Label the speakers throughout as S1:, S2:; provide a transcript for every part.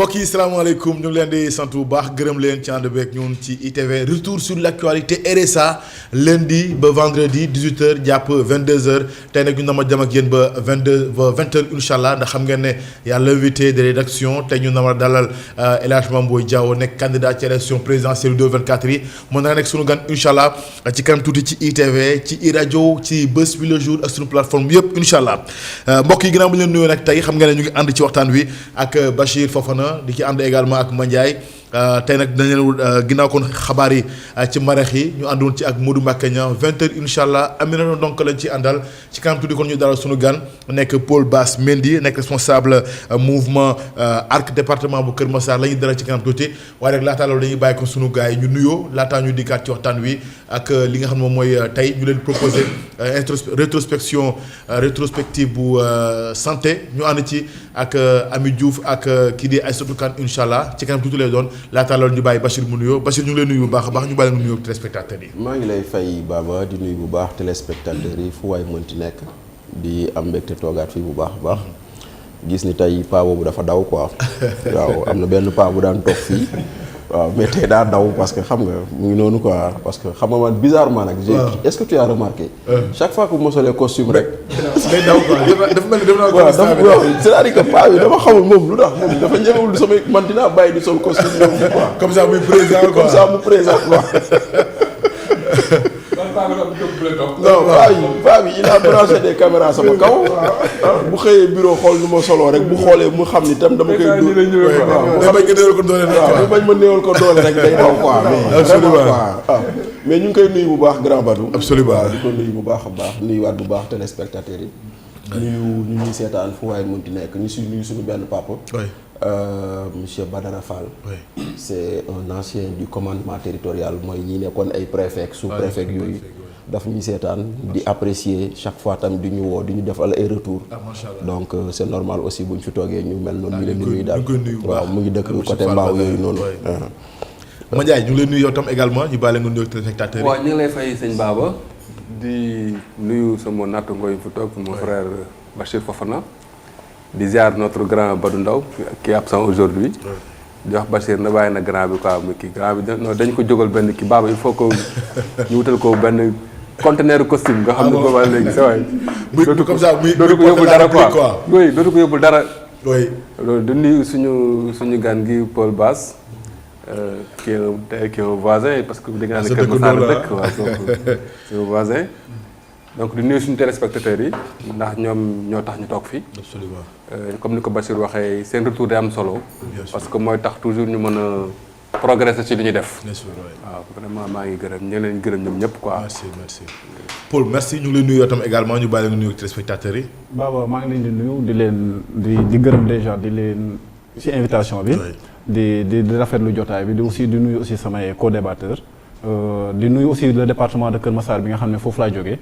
S1: mbokk yi salaamaaleykum ñu ngi leen di sant bu baax gërëm leen ci ànd beeg ñun ci ITV retour sur l'actualité RSA lundi ba vendredi 18h jàpp 22h tey nag ñu nama jëm ak yéen ba 20h incha allah ndax xam ngeen ne y a l'invité de rédaction tey ñu nama dalal El Hadj Mame Boye Diao nekk candidat ci élection présidentielle 2024 yi mën na nekk sunu gan incha allah ci kanam tuuti ci ITV ci iRadio ci Bës Bi Le Jour ak sunu plateforme bi yëpp incha allah mbokk yi ginnaaw bu ñu leen nuyoo nag tey xam ngeen ne ñu ngi ànd ci waxtaan wi ak Bachir Fofana di ci ànd également ak Mandiaye tey nag dañ leen ginnaaw kon xabaar yi ci marax yi ñu àndoon ci ak Modou Mbacké Niang 20h incha allah Aminata donc lañ ci àndal ci kanam tuuti kon ñu dalal sunu gan nekk Paul Bass Mendy nekk responsable mouvement ARC département bu Kër Massar la ñuy dalal ci kanam tuuti waaye rek laataa loolu dañuy bàyyi ko sunu gars yi ñu nuyoo laataa ñu dikkaat ci waxtaan wi ak li nga xam ne moom mooy tey ñu leen proposé rétrospective bu santé ñu ànd ci ak Ami Diouf ak kii di Aïssatou Kane incha allah ci kanam tuuti lay doon laata loolu ñu bàyyi Bachir mu nuyoo Bachir ñu ngi lay nuyu bu baax a baax ñu bàyyi nga nuyoo téléspectateurs yi.
S2: maa ngi lay fay Baba di nuyu bu baax téléspectateurs yi fu waay mënti nekk di am mbégte toogaat fii bu baax a baax gis ni tey paa boobu dafa daw quoi waaw am na benn paa bu daan toog fii waaw mais tey daa daw parce que xam nga mu ngi noonu quoi parce que xam nga man bizarrement nag. est-ce que tu as remarqué. chaque fois que bu ma solee costume rek.
S1: day daw quoi dafa mel ni dem naa ko.
S2: waaw c'est-à-dire que paa bi dama xamul moom lu tax moom dafa ñemewul samay man dinaa bàyyi di sol costume ñoom quoi.
S1: comme ça muy présent quoi
S2: comme ça mu présent quoi. non paa bi il a branché des caméras sama kaw. bu xëyee bureau xool nu ma soloo rek bu xoolee mu xam ni tam dama koy. bu bañ ma néewal ko doole rek day daw quoi. mais ñu ngi koy nuyu bu baax grand Badou.
S1: absolument
S2: di ko nuyu bu baax a baax nuyuwaat bu baax téléspectateurs yi. nuyu ñu ñuy seetaan fu waay mënti nekk ñu si nuyu suñu benn papa. monsieur Badara Fall. C'est un ancien du commandement territorial mooy ñi nekkoon ay préfet sous-préfet yooyu. daf ñuy seetaan di apprécier chaque fois tam di ñu woo di ñu defal ay retour donc c'est normal aussi bu ñu fi toogee ñu mel noonu ñu leen di nuyu daal waaw mu ngi dëkk côté Mbao yooyu noonu.
S1: Mandiaye ñu ngi lay nuyu yow tam également ñu bàyyi la nga nuyu téléspectateurs yi.
S3: waaw ñu ngi lay fay sëñ Baba di nuyu sama nattangoo yi fi toog mon frère Bachir Fofana di ziar notre grand Badou Ndaw qui est absent aujourd'hui di wax Bachir na bàyyi na grand bi quoi mu kii grand bi dañ ko jógal benn kii Baba il faut que ñu wutal ko benn conteneur costume nga xam ne boobaa léegi sa waay dootu comme ça dootu ko yóbbul dara quoi oui dootu ko yóbbul dara loolu di nuyu suñu gan gi Paul Bass qui est un voisin parce que dégg naa ne Kër Massar dëkk waaw donc c'est un voisin donc di nuyu suñu téléspectateurs yi ndax ñoom ñoo tax ñu toog fii
S1: absolument
S3: comme ni ko Bachir waxee seen retour day am solo parce que mooy tax toujours ñu mën a progresser ci li ñuy def waaw vraiment maa ngi gërëm ñu leen gërëm ñoom ñëpp quoi
S1: merci Paul merci ñu ngi lay nuyu yow tam également ñu bàyyi la nga nuyu téléspectateurs yi.
S4: Baba maa ngi leen di nuyu di leen di gërëm déjà di leen ci invitation bi di rafetlu jotaay bi di aussi di nuyu aussi samay co-débatteurs di nuyu aussi le département de Kër Massar bi nga xam ne foofu laa jógee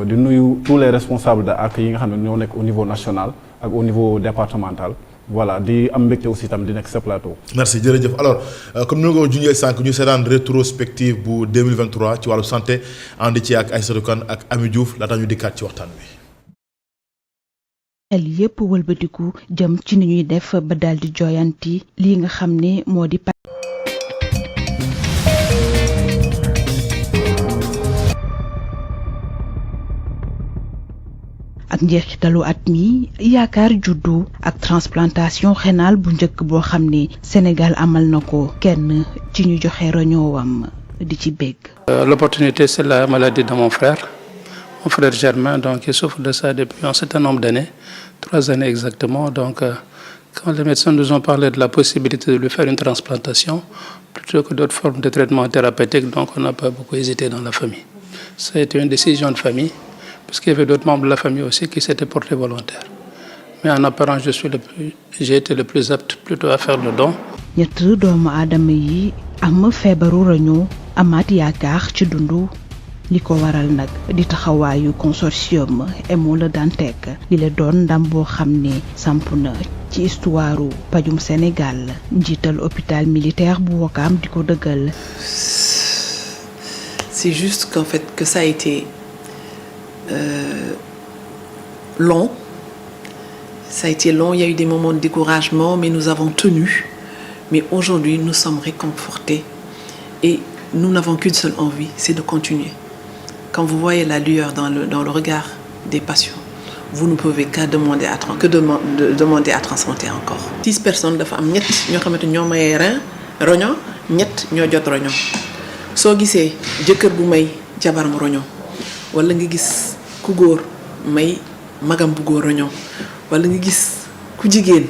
S4: di nuyu tous les responsables de ARC yi nga xam ne ñoo nekk au niveau national ak au niveau départemental voilà di am mbégte aussi tam di nekk sa plateau.
S1: merci jërëjëf alors comme ni nga ko junjee sànq ñu seetaan rétrospective bu 2023 ci wàllu santé ànd ci ak Aïssatou Kane ak Ami Diouf laata ñu dikkaat ci waxtaan wi.
S5: xel yépp wëlbatiku jëm ci ni ñuy def ba daal di joyanti lii nga xam ne moo di ak njeexitalu at mi yaakaar juddu ak transplantation rénale bu njëkk boo xam ne Sénégal amal na ko kenn ci ñu joxe roñoowam di ci bég.
S6: L'opportunité c'est la maladie de mon frère Germain donc il souffre de ça depuis un certain nombre d'années 3 années exactement donc quand les médecins nous ont parlé de la possibilité de lui faire une transplantation plutôt que d'autres formes de traitement thérapeutique donc on n'a pas beaucoup hésité dans la famille. Ça a été une décision de famille parce qu'il y avait d'autres membres de la famille aussi qui s'étaient portés volontaires. Mais en apparence j'ai été le plus apte plutôt à faire le don.
S5: ñett doomu aadama yi am feebaru roño amaat yaakaar ci dundu li ko waral nag di taxawaayu consortium Emo Le Dantec li la doon ndam boo xam ne samp na ci histoire pajum Sénégal njiital hôpital militaire bu Ouakam di ko dëggal.
S7: C'est juste qu'en fait que ça a été long Ça a été long, il y a eu des moments de découragement, mais nous avons tenu. Mais aujourd'hui, nous sommes réconfortés et nous n'avons qu'une seule envie, c'est de continuer. Quand vous voyez la lueur dans le regard des patients, vous ne pouvez qu'à demander à transplanter encore. 6 personnes dafa am ñett ñoo xamante ñoo may rein roño ñett ñoo jot roño soo gisee jëkkër bu may jabaram roño wala nga gis ku góor may magam bu góor roño wala nga gis ku jigéen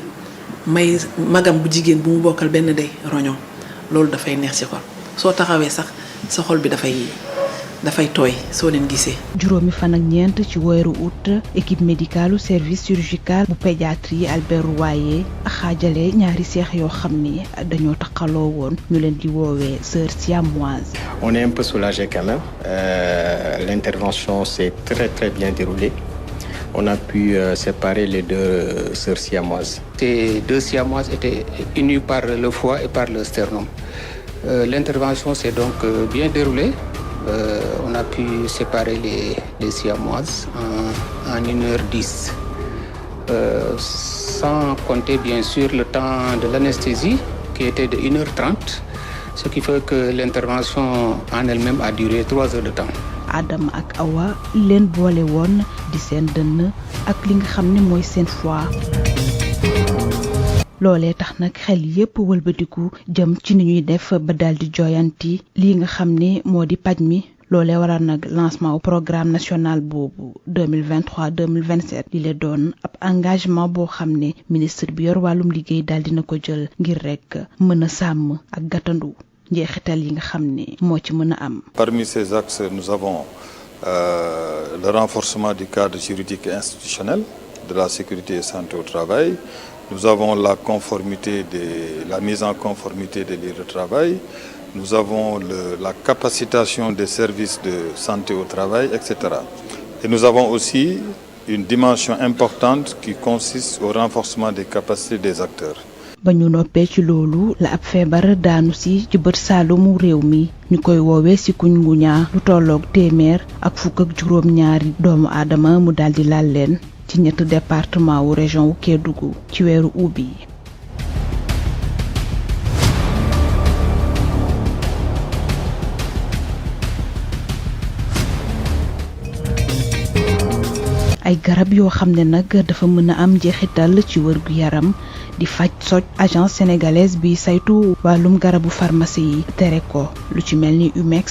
S7: may magam bu jigéen bu mu bokkal benn day roño loolu dafay neex ci xol soo taxawee sax sa xol bi dafay tooy soo leen gisee.
S5: juróomi fan ak ñeent ci weeru août équipe médicale service chirurgical bu pédiatrie Albert Royer xaajale ñaari seex yoo xam ni dañoo taqaloo woon ñu leen di woowee sœurs siamoises.
S8: On est un peu soulagé quand même. L'intervention s'est très très bien déroulée. On a pu séparer les 2 sœurs siamoises. Ces 2 siamoises étaient unies par le foie et par le sternum. L'intervention s'est donc bien déroulée. On a pu séparer les siamoises en 1h10. Sans compter bien sûr le temps de l'anesthésie qui était de 1h30, ce qui fait que l'intervention en elle-même a duré 3 heures de temps.
S5: Adam ak Awa leen boole woon di seen dënn ak li nga xam ne mooy seen foie. loolee tax nag xel yépp wëlbatiku jëm ci ni ñuy def ba daldi joyanti lii nga xam ne moo di paj mi. loolee waral nag lancement au programme national boobu 2023-2027 li la doon ab engagement boo xam ne ministre bi yor wàllum liggéey daal dina ko jël ngir rek mën a sàmm ak gàttandu njeexital yi nga xam ne moo ci mën a am.
S9: Parmi ces axes, nous avons le renforcement du cadre juridique et institutionnel de la sécurité et santé au travail. Nous avons la mise en conformité des lieux de travail. Nous avons la capacitation des services de santé au travail, etc. Et nous avons aussi une dimension importante qui consiste au renforcement des capacités des acteurs.
S5: ba ñu noppee ci loolu la ab feebar daanu si ci bët saalumu réew mi ñu koy woowee chikungunya lu tolloog 152 doomu aadama mu daldi laal leen ci ñett département wu région wu Kédougou ci weeru août bi. ay garab yoo xam ne nag dafa mën a am njeexital ci wërgu yaram di faj soj agence sénégalaise bi saytu wàllum garabu pharmacie yi tere ko lu ci mel ni Umex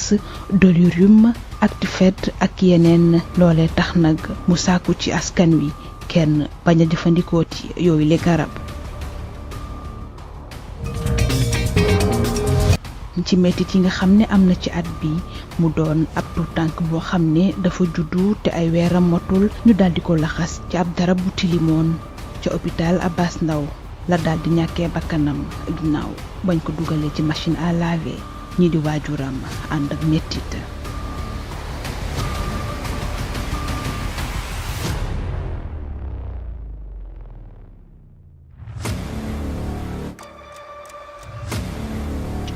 S5: Dolirum Actifed ak yeneen loolee tax nag mu sàkku ci askan wi kenn bañ a jëfandikoo ci yooyu le garab. ci mettit yi nga xam ne am na ci at bi mu doon ab tuutànk boo xam ne dafa juddu te ay weeram motul ñu daldi ko laxas ci ab darab bu tilimoon ca hôpital Abass Ndao la daldi ñàkkee bakkanam ginnaaw bañ ko dugalee ci machine à laver ñi di waajuram ànd ak mettit.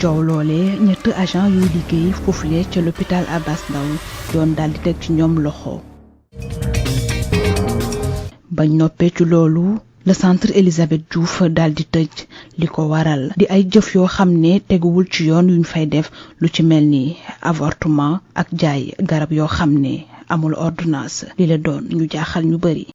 S5: coow loolee ñett agent yuy liggéey foofule ca l'hôpital Abass Ndao yoon daldi teg ci ñoom loxo. bañ noppee ci loolu le centre Elisabeth Diouf daldi tëj li ko waral di ay jëf yoo xam ne teguwul ci yoon yuñ fay def lu ci mel ni avortement ak jaay garab yoo xam ne amul ordonnance li la doon ñu jaaxal ñu bari.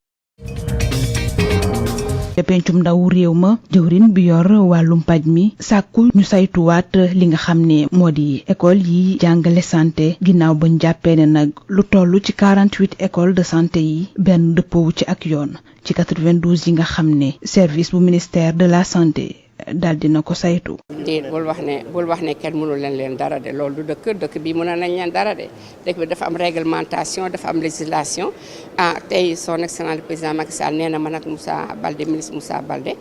S5: te pencum ndaw réew ma jëwrin bi yor wàllum paj mi sàkku ñu saytuwaat li nga xam ne moo di école yi jàngale santé ginnaaw bañ jàppee ne nag lu toll ci 48 écoles de santé yi benn dëppoowu ci ak yoon ci 92 yi nga xam ne service bu ministère de la santé daal dina ko saytu.
S10: déet bul wax ne kenn mënul leen dara de loolu du dëkk bi mën nañ leen dara de dëkk bi dafa am réglementation dafa am législation tey son excellence le président Macky Sall nee na man ak ministre Moussa Baldé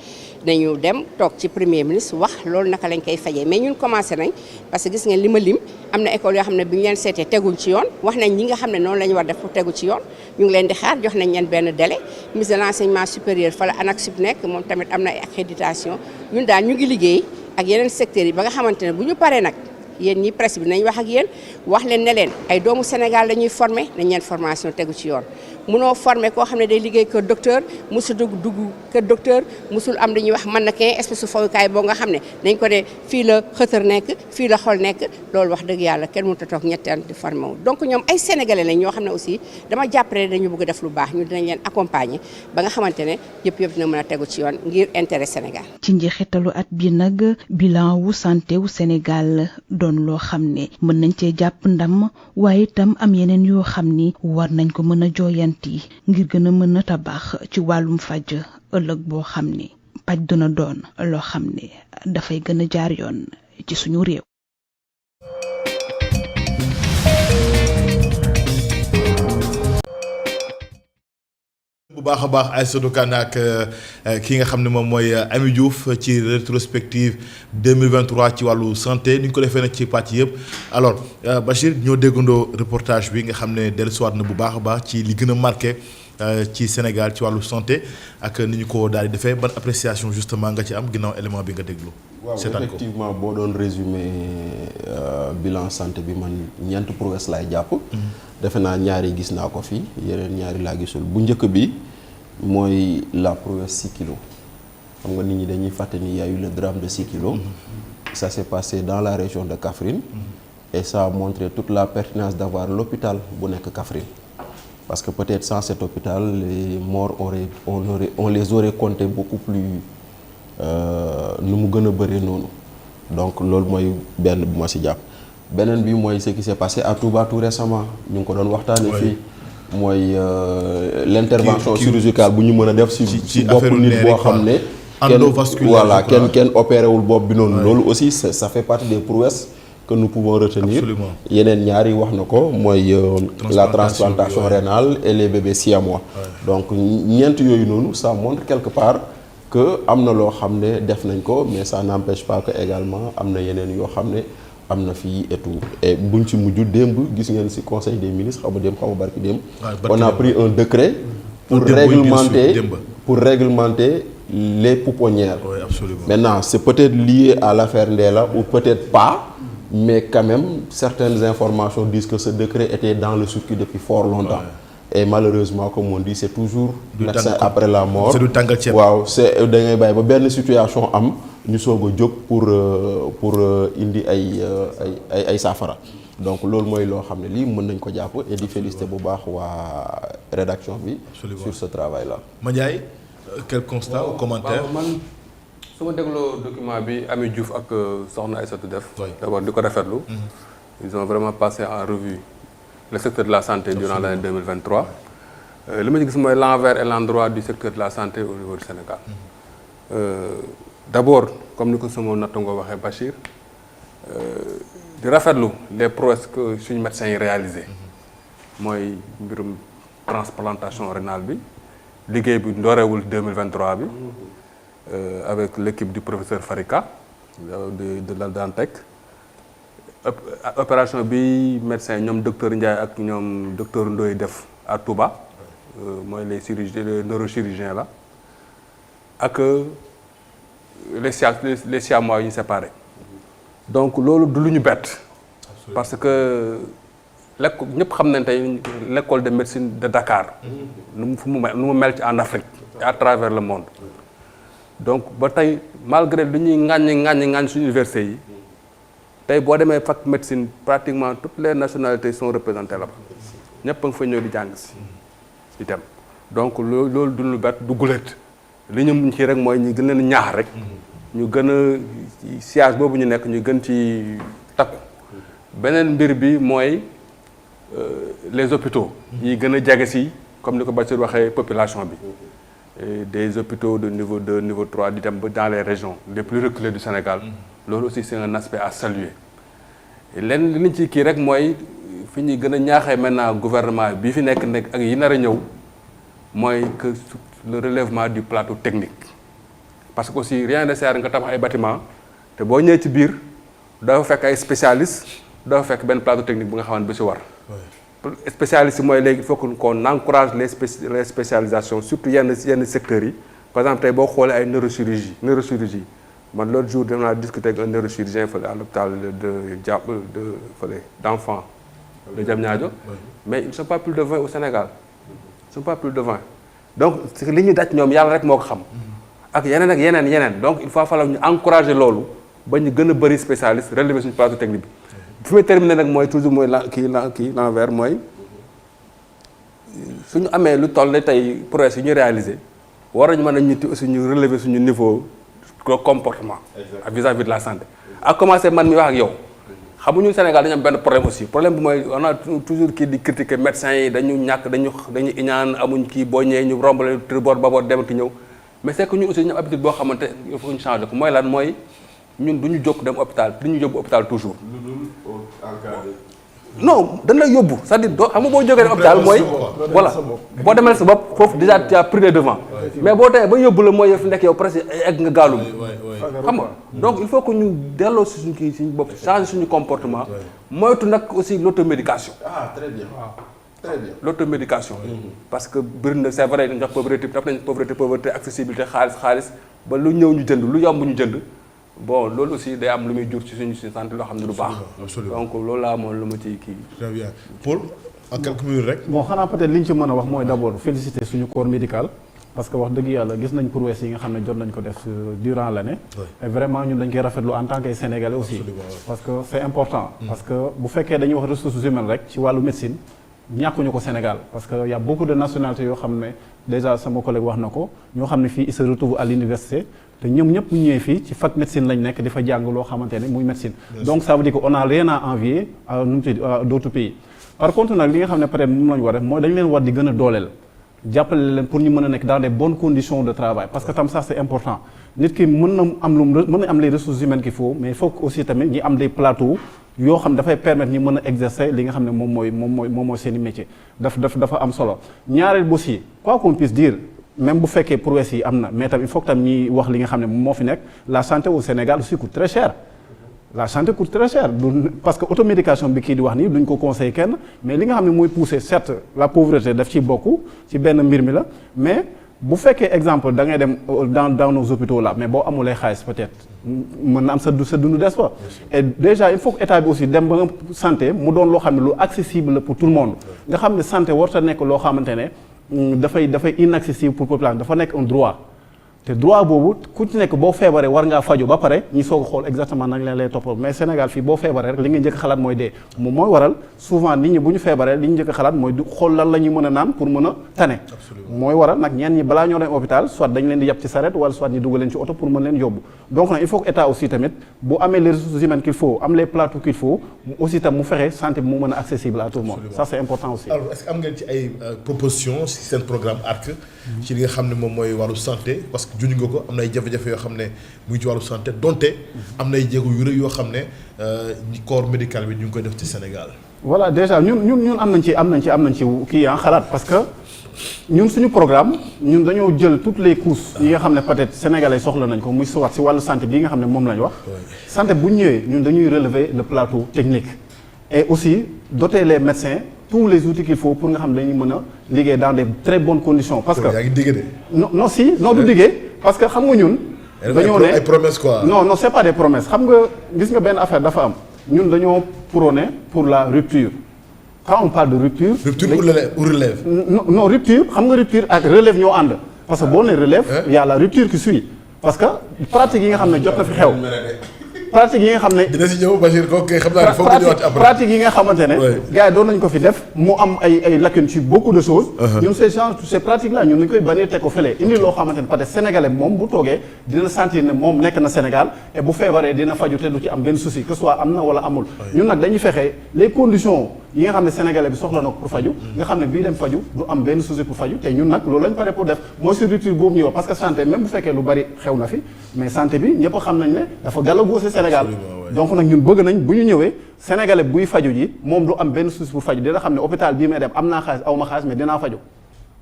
S10: dañu dem toog ci premier ministre wax loolu naka lañ koy fajee mais ñun commencé nañ parce que gis ngeen li ma lim am na école yoo xam ne bi ñu leen seetee teguñ ci yoon wax nañ ñi nga xam ne noonu la ñu war def pour tegu ci yoon ñu ngi leen di xaar jox nañ leen benn délai ministre de l'enseignement supérieur fa la ANAQ-Sup nekk moom tamit am na accréditation ñun daal ñu ngi liggéey ak yeneen secteurs yi ba nga xamante ne bu ñu paree nag yéen ñi presse bi nañ wax ak yéen wax leen ne leen ay doomu Sénégal la ñuy former nañ leen formation tegu ci yoon munoo former koo xam ne day liggéey kër docteur musul dugg kër docteur musul am li ñuy wax mannequin espèce de fawukaay boo nga xam ne dañ ko ne fii la xëtër nekk fii la xol nekk loolu wax dëgg yàlla kenn mënut a toog ñetti at di former wu donc ñoom ay sénégalais lañ ñoo xam ne aussi dama jàppale dañu bëgg def lu baax ñu dinañ leen accompagner ba nga xamante ne yëpp dina mën a tegu ci yoon ngir intérêt Sénégal.
S5: ci njeexitalu at bi nag bilan wu santé wu Sénégal doon loo xam ne mën nañ cee jàpp ndam waaye itam am yeneen yoo xam ni war nañ ko mën a jooyanti ngir gën a mën a tabax ci wàllum faj ëllëg boo xam ne paj dina doon loo xam ne dafay gën a jaar yoon ci suñu réew.
S1: bu baax a baax Aïssatou Kane ak ki nga xam ne moom mooy Amy Diouf ci rétrospective 2023 ci wàllu santé ni ñu ko defee nag ci pàcc yëpp alors Bachir ñoo déggandoo reportage bi nga xam ne dellusiwaat na bu baax a baax ci li gën a marqué ci Sénégal ci wàllu santé ak ni ñu ko daal di defee ban appréciation justement nga ci am ginnaaw élément bi nga déglu.
S2: waaw effectivement boo doon résumé bilan santé bi man ñeent prouesse laay jàpp. defe naa ñaari gis naa ko fi yeneen ñaari laa gisul bu njëkk bi mooy la prouesse 6 kilos xam nga nit ñi dañuy fàtte ni y a eu le drame de 6 kilos. Ça s'est passé dans la région de Kaffrine. Et ça a montré toute la pertinence d'avoir l'hôpital bu nekk Kaffrine. Parce que peut-être sans cet hôpital les morts on les aurait comptés beaucoup plus nu mu gën a bëree noonu donc loolu mooy benn bu ma ci jàpp. beneen bi mooy ce qui s'est passé à Touba tout récemment ñu ngi ko doon waxtaanee fii mooy l'intervention chirurgicale bu ñu mën a def ci bopp nit boo xam ne kenn opéré wul bopp bi noonu loolu aussi ça fait partie des prouesses que nous pouvons retenir. yeneen ñaari wax na ko mooy la transplantation rénale et les bébés siamois. donc ñeent yooyu noonu ça montre quelque part que am na loo xam ne def nañ ko mais ça n'empêche pas que également am na yeneen yoo xam ne am na fii et tout et buñ ci mujj démb gis ngeen ci conseil des ministres xaw ma barki démb on a pris un décret pour réglementer les pouponnières. Maintenant c'est peut-être lié à l'affaire Ndella ou peut-être pas mais quand même certaines informations disent que ce décret était dans le circuit depuis fort longtemps. Et malheureusement comme on dit c'est toujours médecin après la mort. waaw c'est da ngay bàyyi ba benn situation am ñu soog a jóg pour indi ay saafara donc loolu mooy loo xam ne lii mën nañ ko jàpp et di féliciter bu baax waa rédaction bi sur ce travail là.
S1: Mandiaye quel constat ou commentaire.
S3: man su ma dégloo document bi Amy Diouf ak Soxna Aïssatou def d'abord di ko rafetlu. ils ont vraiment passé en revue le secteur de la santé durant l'année 2023. li ma ci gis mooy l'envers et l'endroit du secteur de la santé au niveau du Sénégal. D'abord comme ni ko sama nattango waxee Bachir di rafetlu les prouesses que suñu médecins yi réalisé mooy mbirum transplantation rénale bi liggéey bi ndoorewul 2023 bi avec l'équipe du professeur Farika de la Dantec. Opération bi médecin ñoom docteur Ndiaye ak ñoom docteur Ndoye def à Touba mooy les neurochirurgiens là ak les siamois yu ñu séparés donc loolu du lu ñu bett parce que ñëpp xam nañ tey l'école de médecine de Dakar nu mu mel ci en Afrique et à travers le monde donc ba tey malgré li ñuy ŋàññ suñu université yi tey boo demee fac médecine pratiquement toutes les nationalités sont représentées là-bas ñëpp a nga fa ñëw di jàng si itam donc loolu du lu bett du gulet li ñu mun ci rek mooy ñu gën leen ñaax rek ñu gën a siège boobu ñu nekk ñu gën ci takku beneen mbir bi mooy les hôpitaux yi gën a jege si comme ni ko Bachir waxee population bi des hôpitaux de niveau 2 niveau 3 di dem ba dans les régions les plus reculées du Sénégal loolu aussi c'est un aspect à saluer lenn li ñu ci kii rek mooy fi ñuy gën a ñaaxee maintenant gouvernement bi fi nekk ak yi nar a ñëw mooy que le relèvement du plateau technique parce que aussi rien ne sert nga tabax ay bâtiment te boo ñëwee ci biir dafa fekk ay spécialistes dafa fekk benn plateau technique bu nga xamante bi ci war spécialistes yi mooy léegi il faut qu'on encourage les spécialisations surtout yenn secteurs yi par exemple tey boo xoolee ay neurochirurgie man l'autre jour dama discuter avec un neurochirurgien fële à l'hôpital d'enfants de Diamniadio mais ils ne sont pas plus de 20 au Sénégal sont pas plus de 20 donc li ñuy daj ñoom yàlla rek moo ko xam ak yeneen donc il faut falloir ñu encourager loolu ba ñu gën a bëri spécialiste relever suñu plateau technique bi fi may terminer nag mooy toujours mooy l'envers mooy suñu amee lu toll ne tey progrès yi ñu réaliser war nañu mën a ñitti aussi ñu relever suñu niveau de comportement vis-à-vis de la santé à commencer man mi wax ak yow xamuñu Sénégal dañu am benn problème aussi problème bi mooy on a toujours kii di critiquer médecins yi dañu ñàkk dañu iñaan amuñ kii boo ñëwee ñu rombale tribord baboor dem ki ñëw mais c'est que ñun aussi ñu am habitude boo xamante il faut ñu changer ko mooy lan mooy ñun du ñu jóg dem hôpital du ñu yóbbu hôpital toujours non dañ lay yóbbu c'est-à-dire doo xam nga boo jógee dem hôpital mooy voilà boo demee sa bopp foofu déjà tu as pris les devants mais boo demee ba yóbbu la mooy fi nekk yow presque egg nga gaalu xam nga donc il faut que ñu delloo si suñu kii suñu bopp changer suñu comportement moytu nag aussi l'automédication
S2: très bien très bien
S3: l'automédication parce que bëri na c'est vrai dañu jox pauvreté daf nañ pauvreté accessibilité xaalis ba lu ñëw ñu jënd lu yomb ñu jënd bon loolu aussi day am lu muy jur ci suñu santé loo xam ne du baax donc loolu laa moom lu ma ci kii
S1: très bien Paul en quelques minutes rek
S4: bon xanaa peut-être li ñu ci mën a wax mooy d'abord féliciter suñu corps médical parce que wax dëgg yàlla gis nañ prouesse yi nga xam ne jot nañ ko def durant l'année et vraiment ñun dañ koy rafetlu en tant que Sénégalais aussi parce que c'est important parce que bu fekkee dañuy wax ressources humaines rek ci wàllu médecine ñàkkuñu ko Sénégal parce que y a beaucoup de nationalités yoo xam ne déjà sama collègue wax na ko ñoo xam ne fii ils se retrouvent à l'université te ñoom ñëpp ñu ñëwee fii ci fac médecine lañ nekk di fa jàng loo xamante ne muy médecine donc ça veut dire que on a rien à envier à d'autres pays par contre nag li nga xam ne peut-être moom la ñu war def mooy dañ leen war di gën a dooleel jàppale leen pour ñu mën a nekk dans des bonnes conditions de travail parce que tam ça c'est important nit ki mën na am les ressources humaines qu'il faut mais il faut aussi tamit ñi am des plateaux yoo xam dafay permettre ñi mën a exercer li nga xam ne moom mooy seen i métier dafa am solo ñaareel bi aussi quoi qu'on puisse dire même bu fekkee prouesse yi am na mais tam il faut que tam ñi wax li nga xam ne moo fi nekk la santé au Sénégal aussi coûte très cher la santé coûte très cher parce que automédication bi kii di wax nii duñ ko conseiller kenn mais li nga xam ne mooy pousser certes la pauvreté daf ciy bokk ci benn mbir mi la mais bu fekkee exemple da ngay dem dans nos hôpitaux là mais boo amulee xaalis peut-être mën na am sa dund des fa et déjà il faut que état bi aussi dem ba nga santé mu doon loo xam ne lu accessible pour tout le monde nga xam ne santé warut a nekk loo xamante ne dafay inaccessible pour population dafa nekk un droit te droit boobu ku ci nekk boo feebaree war ngaa faju ba pare ñi soog a xool exactement nañ leen lay toppal mais Sénégal fii boo feebaree rek li nga njëkk a xalaat mooy dee moom mooy waral souvent nit ñi bu ñu feebaree li ñu njëkk a xalaat mooy du xool lan la ñuy mën a naan pour mën a tane mooy waral nag ñenn ñi balaa ñoo dem hôpital soit dañ leen di yàpp ci saret wala soit ñu dugal leen ci oto pour mën leen yóbbu donc nag il faut que état aussi tamit bu amee les ressources humaines qu'il faut am les plateaux qu'il faut aussi tam mu fexe santé bi mu mën a accessible à tout le monde ça c'est important aussi
S1: alors est-ce que am ngeen ci ay propositions si seen programme ARC ci li nga xam ne moom mooy wàllu santé parce que juñu nga ko am na ay jafe-jafe yoo xam ne mu ngi ci wàllu santé donte am na ay jéego yu rëy yoo xam ne corps médical bi ñu ngi koy def ci Sénégal.
S4: voilà déjà ñun am nañ ci kii xalaat parce que ñun suñu programme ñun dañoo jël toutes les couches yi nga xam ne peut-être sénégalais soxla nañ ko muy soit si wàllu santé bii nga xam ne moom lañ wax. santé bu ñu ñëwee ñun dañuy relever le plateau technique et aussi doter les médecins tous les outils qu'il faut pour nga xam ne dañuy mën a liggéey dans des très bonnes conditions. parce que
S1: yaa ngi digg de.
S4: non du diggee parce que xam nga ñun. dañoo ne
S1: ay promesses quoi.
S4: non c'est pas des promesses xam nga gis nga benn affaire dafa am ñun dañoo prôner pour la rupture quand on parle de rupture.
S1: rupture ou relève.
S4: non rupture xam nga rupture ak relève ñoo ànd parce que boo nee relève. il y a la rupture qui suit parce que pratique yi nga xam ne jot na fi xew. pratique yi nga xam ne.
S1: dina si ñëw Bachir kooku kay xam naa ne foog nga ñëwaat après.
S4: pratique yi nga xamante ne. gars yi doon nañu ko fi def mu am ay lacunes ci beaucoup de choses. ñun ces pratiques là ñun dañu koy bannir teg ko fële indi loo xamante ne peut-être sénégalais moom bu toogee dina sentir ne moom nekk na Sénégal et bu feebaree dina faju te du ci am benn souci que soit am na wala amul. ñun nag dañuy fexe les conditions yi nga xam ne sénégalais bi soxla na ko pour faju nga xam ne bii dem faju du am benn souci pour faju te ñun nag loolu lañ pare pour def mooy sur rupture boobu ñuy wax parce que santé même bu fekkee lu bari xew na fi mais santé bi ñëpp xam nañ ne dafa gàllagoose Sénégal donc nag ñun bëgg nañ bu ñu ñëwee sénégalais buy faju ji moom du am benn souci pour faju dina xam ne hôpital bii may dem am naa xaalis aw ma xaalis mais dinaa faju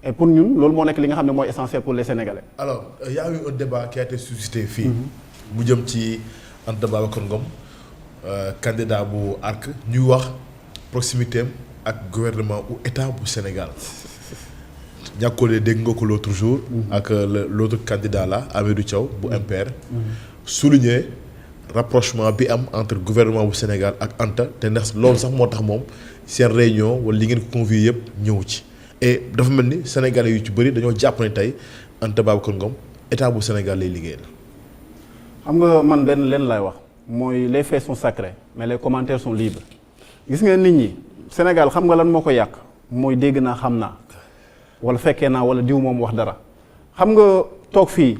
S4: et pour ñun loolu moo nekk li nga xam ne mooy essentiel pour les sénégalais.
S1: alors y a eu un débat qui a été suscité fii mu jëm ci Anta Babacar Ngom candidat bu ARC ñuy wax proximité am ak gouvernement ou état bu Sénégal ñàkkoolee dégg nga ko l'autre jour ak l'autre candidat là Hamidou Thiaw bu MPR souligner rapprochement bi am entre gouvernement bu Sénégal ak Anta te ndax loolu sax moo tax moom seen réunion wala li ngeen ko convié yëpp ñëw ci et dafa mel ni Sénégalais yu ci bëri dañoo jàpp ne tey Anta Babacar Ngom état bu Sénégal lay liggéeyal.
S4: xam nga man leen lay wax mooy les faits sont sacrés mais les commentaires sont libres gis nga nit ñi Sénégal xam nga lan moo ko yàq mooy dégg naa xam naa wala fekkee naa wala diw moom wax dara xam nga toog fii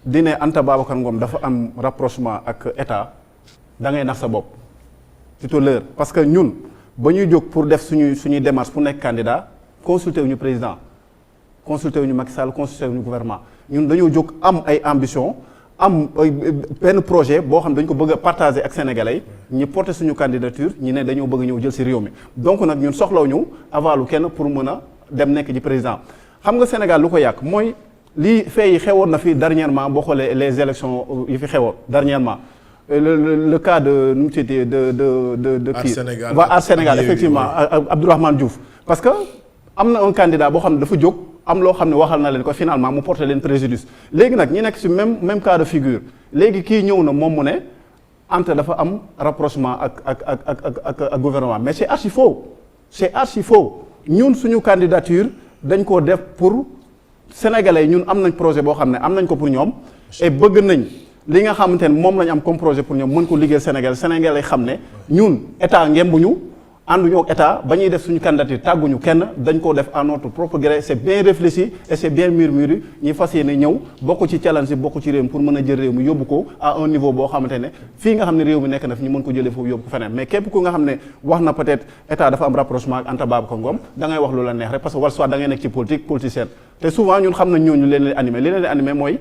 S4: di ne Anta Babacar Ngom dafa am rapprochement ak état da ngay nax sa bopp c'est tout l'heure parce que ñun ba ñuy jóg pour def suñuy démarche pour nekk candidat consulté wuñu président consulté wuñu Macky Sall consulté wuñu gouvernement ñun dañoo jóg am ay ambition am benn projet boo xam dañ ko bëgg a partager ak sénégalais ñi porter suñu candidature ñi ne dañoo bëgg ñëw jël ci réew mi donc nag ñun soxlawuñu avalu kenn pour mën a dem nekk ji président xam nga Sénégal lu ko yàq mooy lii fee yi xewoon na fi dernièrement boo xoolee les élections yi fi xewoon dernièrement le cas de nu mu tuddee de kii waa Aar Sénégal effectivement Abdourahmane Diouf parce que am na un candidat boo xam ne dafa jóg am loo xam ne waxal na leen ko finalement mu porté leen préjudice léegi nag ñi nekk ci même cas de figure léegi kii ñëw na moom mu ne Anta dafa am rapprochement ak gouvernement mais c'est archi faux ñun suñu candidature dañ koo def pour sénégalais ñun am nañ projet boo xam ne am nañ ko pour ñoom et bëgg nañ li nga xamante ne moom lañ am comme projet pour ñoom mën ko liggéey sénégalais xam ne ñun état ngembuñu ànduñu ak état ba ñuy def suñu candidature tàgguñu kenn dañ koo def à notre propre gré c'est bien réfléchi et c'est bien mûri ñi fas yéene ñëw bokk ci challenge yi bokk ci réew mi pour mën a jël réew mi yóbbu ko à un niveau boo xamante ne fii nga xam ne réew mi nekk na fi ñu mën ko jëlee foofu yóbbu ko feneen mais képp ku nga xam ne wax na peut-être état dafa am rapprochement ak Anta Babacar Ngom da ngay wax lu la neex rek parce que wala soit da ngay nekk ci politicien te souvent ñun xam nañ ñooñu leen animé mooy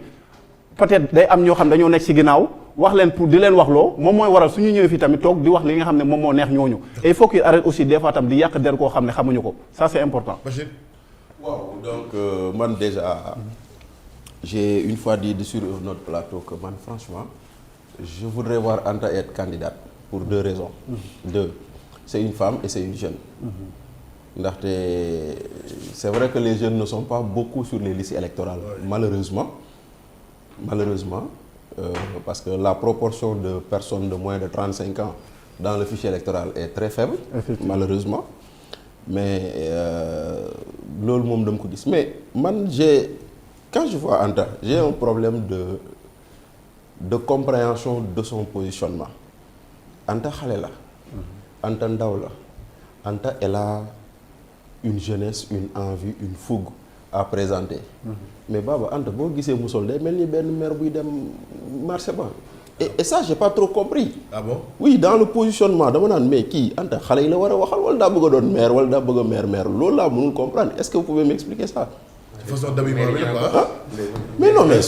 S4: peut-être day am ñoo xam dañoo nekk ci ginnaaw wax leen pour di leen wax loo moom mooy waral suñu ñëwee fii tamit toog di wax li nga xam ne moom moo neex ñooñu et il faut qu'il arrête aussi des fois tam di yàq der koo xam ne xamuñu ko ça c'est important.
S1: Bachir.
S2: waaw donc man déjà j'ai une fois dit sur notre plateau que man franchement je voudrais voir Anta être candidate pour deux raisons. Deux, c'est une femme et c'est une jeune. Ndaxte c'est vrai que les jeunes ne sont pas beaucoup sur les listes électorales malheureusement parce que la proportion de personnes de moins de 35 ans dans le fichier électoral est très faible malheureusement mais loolu moom dama ko gis mais man quand je vois Anta j'ai un problème de compréhension de son positionnement Anta xale la Anta ndaw la Anta elle a une jeunesse une envie une fougue à présenter mais Baba Anta boo gisee mu sol day mel ni benn maire buy dem marché ba et ça j'ai pas trop compris.
S1: Ah bon?
S2: Oui, dans le positionnement dama naan mais kii Anta xale yi la war a waxal wala daa bëgg a doon maire wala daa bëgg a maire loolu laa mënul comprendre est-ce que vous pouvez m'expliquer ça?
S1: façon d'habillement bi quoi.
S2: Mais non mais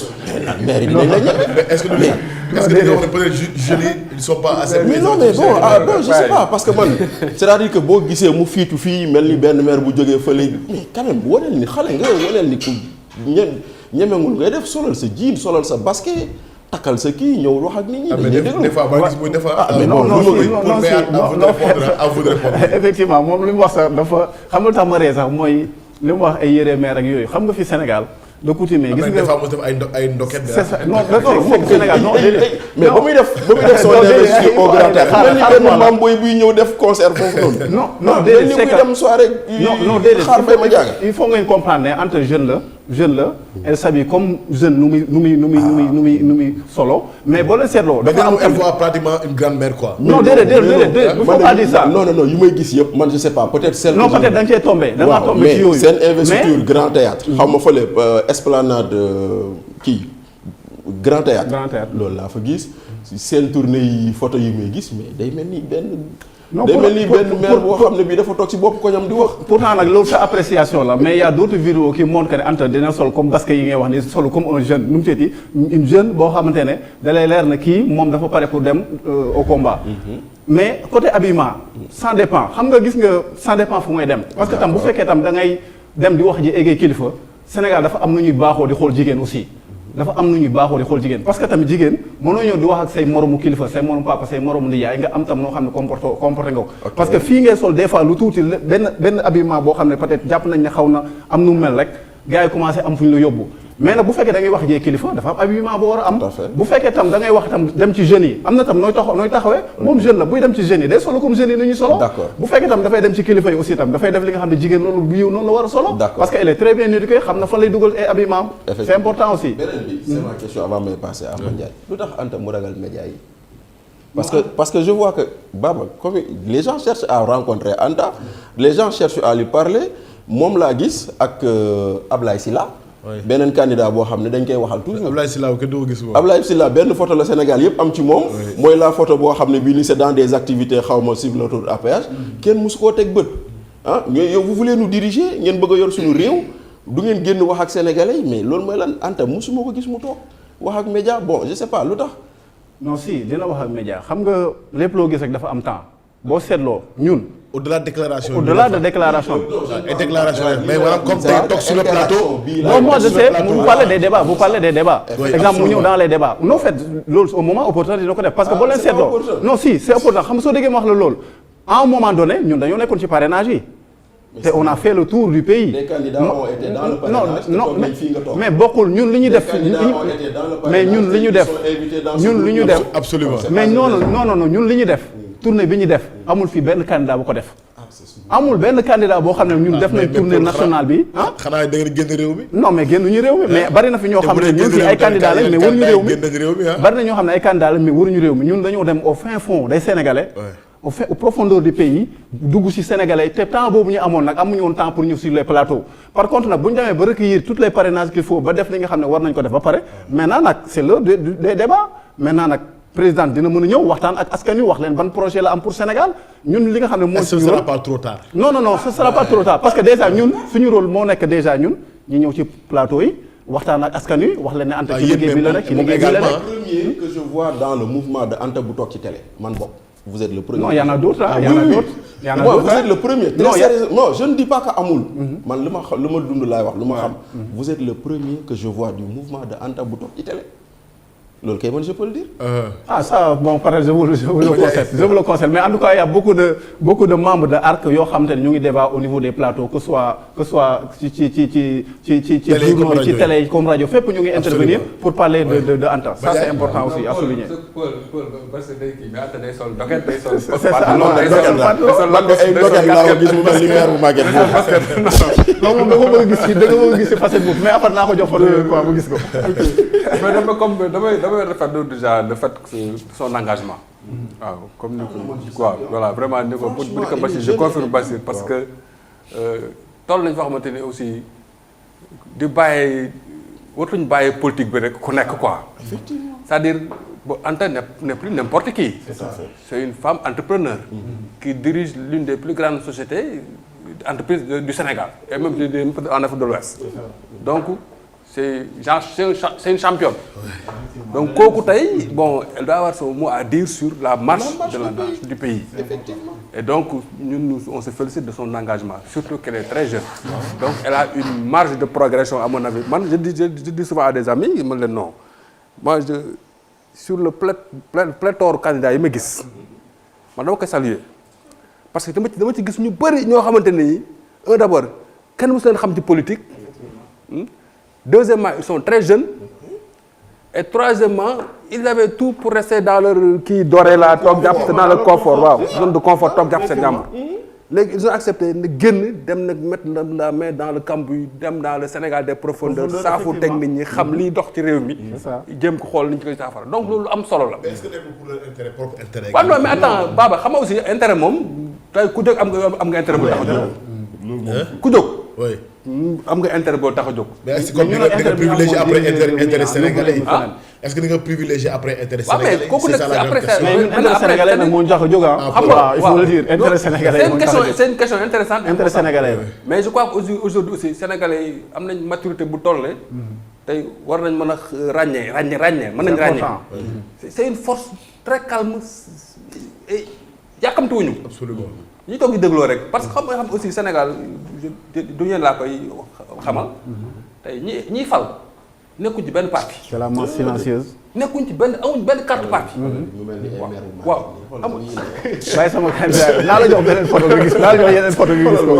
S2: maire yi dinañ la ñëpp.
S1: Mais est-ce que peut-être jeunes yi ils sont pas assez.
S2: Mais non mais bon bon je sais pas parce que man c'est-à-dire que boo gisee mu fiitu fii mel ni benn maire bu jógee fële mais quand même waneel ni xale nga waneel ni ku ñemewul ngay def solal sa jean solal sa basket takkal sa kii ñëw wax ak nit ñi. dañuy déglu
S1: des fois ba gis muy defa.
S4: mais non effectivement moom li mu wax sax dafa xam nga lu tax ma ree sax mooy li mu wax ay yére maire ak yooyu xam nga fi Sénégal de coutume gis nga
S1: des fois mu def ay ndoket.
S4: c'est ça non Sénégal non
S2: mais ba muy def son investiture au grand théâtre mel ni benn maam booy buy ñëw def concert foofu noonu.
S4: non déedéet
S2: c'est que dem soirée
S4: non déedéet
S2: xaar fay ma jàng.
S4: il faut ngeen comprendre ne Anta jeune la elle s'habille comme jeune nu muy solo mais boo leen seetloo dafa am
S1: elle voit pratiquement une grande mère quoi.
S4: non déedéet il faut pas dire ça.
S2: non yu may gis yëpp man je sais pas peut-être celle
S4: non peut-être da nga cee tombé da ngaa tombé ci yooyu
S2: mais seen investiture grand théâtre xaw ma fële esplanade kii grand théâtre loolu laa fa gis seen tournée yi photo yi may gis mais day mel ni benn maire boo xam ne bii dafa toog ci bopp koñam di wax.
S4: pourtant nag loolu sa appréciation la mais y a d'autres vidéos qui montrent que ne Anta dina sol comme basket yi ngay wax ni sol comme un jeune nu mu teeti une jeune boo xamante ne da lay leer na kii moom dafa pare pour dem au combat. mais côté habillement ça dépend xam nga gis nga ça dépend fu ngay dem. parce que tam bu fekkee tam da ngay dem di wax ji eggee kilifa Sénégal dafa am nu ñuy baaxoo di xool jigéen aussi. dafa am nu ñuy baaxoo di xool jigéen parce que tamit jigéen mënoo ñëw di wax ak say moromu kilifa say moromu papa say moromu nijaay nga am tam noo xam ne comporté nga ko parce que fii ngay sol des fois lu tuuti benn habillement boo xam ne peut-être jàpp nañ ne xaw na am nu mel rek gars yi commencé am fu ñu la yóbbu mais nag bu fekkee da ngay wax jee kilifa dafa am habillement boo war a am. bu fekkee tam da ngay wax tam dem ci jeunes yi am na tam nooy taxawee moom jeune la buy dem ci jeunes yi day solo comme jeunes yi ni ñuy solo. bu fekkee tam dafay dem ci kilifa yi aussi tam dafay def li nga xam ne jigéen loolu bu yiw noonu la war a solo. parce que elle est très bien éduquée xam na fan lay dugal ay habillement. c'est important aussi.
S2: beneen bi c'est ma question avant may passer à Mandiaye. lu tax Anta mu ragal média yi. parce que je vois que Baba comme les gens cherchent à rencontrer Anta les gens cherchent à lui parler moom laa gis ak Ablaye Sylla beneen candidat boo xam ne dañ koy waxal toujours.
S1: Ablaye Sylla kenn du ko gis moom.
S2: Ablaye Sylla benn photo la Sénégal yëpp am ci moom. mooy la photo boo xam ne bii nii c'est dans des activités xaw ma sur l'autoroute à péage kenn mosu koo teg bët ah yow vous voulez nous diriger ngeen bëgg a yor suñu réew du ngeen génn wax ak sénégalais mais loolu mooy lan Anta mosuma ko gis mu toog wax ak média bon je sais pas lu tax.
S4: non si dina wax ak média xam nga lépp loo gis rek dafa am temps boo seetloo ñun.
S1: au-delà de déclaration.
S4: au-delà de déclaration.
S1: et déclaration mais voilà comme tey toog sur le plateau.
S4: non moi je sais vous parlez des débats vous parlez des débats. exemple mu ñëw dans les débats. non en fait loolu au moment opportun dina ko def parce que boo leen seetloo. non si c'est opportun xam nga soo déggee ma wax la loolu. à un moment donné ñun dañoo nekkoon ci parrainage yi. te on a fait le tour du pays.
S2: Les candidats ont été dans le parrainage.
S4: non mais bokkul ñun li ñu def. mais ñun li ñu def. ñun li ñu def.
S1: absolument
S4: mais non ñun li ñu def. tournée bi ñu def amul fii benn candidat bu ko def. amul benn candidat boo xam ne ñun def nañ tournée nationale bi ah.
S1: xanaa da ngeen génn réew mi.
S4: non mais génnuñu réew mi mais bari na fi ñoo xam ne ñun fii ay candidats lañ mais waruñu réew mi. bari na ñoo xam ne ay candidats lañ mais waruñu réew mi ñun dañoo dem au fin fond des Sénégalais. au profondeur du pays dugg ci Sénégalais te temps boobu ñu amoon nag amuñu woon temps pour ñu sur les plateaux par contre nag bu ñu demee ba recueillir toutes les parrainages qu'il faut ba def li nga xam ne war nañ ko def ba pare maintenant nag c'est l'heure des débats maintenant nag président dina mën a ñëw waxtaan ak askan wi wax leen ban projet la am pour Sénégal ñun li nga xam ne mooy
S1: ce sera pas trop tard.
S4: non ce sera pas trop tard parce que déjà ñun suñu rôle moo nekk déjà ñun ñu ñëw ci plateau yi waxtaan ak askan wi wax leen ne Anta ci liggéey bi la nekk ci liggéey bi la nekk.
S2: premier que je vois dans le mouvement de Anta bu toog ci télé man bokk. Vous êtes le premier.
S4: Non, il y en a d'autres. Il y en a d'autres. Il y en a d'autres.
S2: Vous êtes le premier. Non, je ne dis pas que amul. Man lu ma dund laay wax lu ma xam. Vous êtes le premier que je vois du mouvement de Anta bu toog ci télé. loolu kay man je peux le dire.
S4: Ah ça bon peut-être je vous le concède mais en tout cas il y a beaucoup de membres de ARC yoo xam te ne ñu ngi débat au niveau des plateaux que soit ci journaux ci télé yi comme rajo fépp ñu ngi intervenir pour parler de Anta. Ça c'est important aussi à souligner.
S2: c'est ça non ay docket laa ko gis mu mel ni maire bu màgget
S4: non moom da nga bëgg a gis ci facette boobu mais après naa ko jox photo yooyu quoi mu gis ko.
S3: mais damay rafetlu déjà le fait que son engagement. waaw comme ni ko quoi voilà vraiment ni ko bu di ko Bachir je confirme Bachir parce que toll nañu foo xamante ni aussi di bàyyi waratuñu bàyyi politique bi rek ku nekk quoi. effectivement c'est-à-dire Anta n'est plus n'importe qui. C'est une femme entrepreneur. qui dirige l'une des plus grandes sociétés entreprises du Sénégal et même en Afrique de l'Ouest. donc c'est une championne. Donc kooku tey bon elle doit avoir son mot à dire sur la marche du pays. Effectivement. Et donc ñun on se félicite de son engagement surtout qu'elle est très jeune. Donc elle a une marge de progression à mon avis man je dis souvent à des amis man leen non moi sur le pléthore candidat yi ma gis man dama koy saluer parce que dama ci gis ñu bëri ñoo xamante ni d'abord kenn mësu leen xam ci politique. Deuxièmement, ils sont très jeunes. Et troisièmement, ils avaient tout pour rester dans leur kii doré là, toog jàpp dans le confort, waaw, zone de confort, toog jàpp seen jàmbur. Léegi ils ont accepté ne génn dem nag mettre la main dans le cambouis dem dans le Sénégal des profondeurs saafu teg nit ñi xam liy dox ci réew mi. jéem ko xool ni ñu koy saafara donc loolu am solo la.
S1: Mais est-ce que nekkul pour leur intérêt propre intérêt.
S3: waaw non mais attends Baba xam nga aussi intérêt moom tey ku jóg am nga intérêt bu tax a jóg. ku jóg.
S1: oui.
S3: am nga intérêt boo tax a jóg.
S1: mais est-ce que comme ni nga privilégié après intérêt sénégalais yi. est-ce que ni nga privilégié après intérêt sénégalais
S3: kooku nag après
S4: mais intérêt sénégalais nag moo ñu tax a jóg il faut le dire intérêt sénégalais moo ñu tax a jóg
S3: c'est une question intéressante.
S4: intérêt sénégalais
S3: mais je crois que aujourd'hui aussi sénégalais yi am nañ maturité bu toll ne. tey war nañ mën a ràññee mën nañ ràññee. c'est une force très calme et yàkkamtuwuñu.
S1: absolument.
S3: ñi toog di dégloo rek parce que xam aussi Sénégal du ñeen laa koy xamal tey ñiy fal nekkuñ ci benn parti.
S4: c'est la masse silencieuse.
S3: nekkuñ ci benn amuñ benn carte parti. waaw amul.
S4: bàyyi sama candidat naa la jox beneen photo nga gis naa la jox yeneen photo nga gis ko.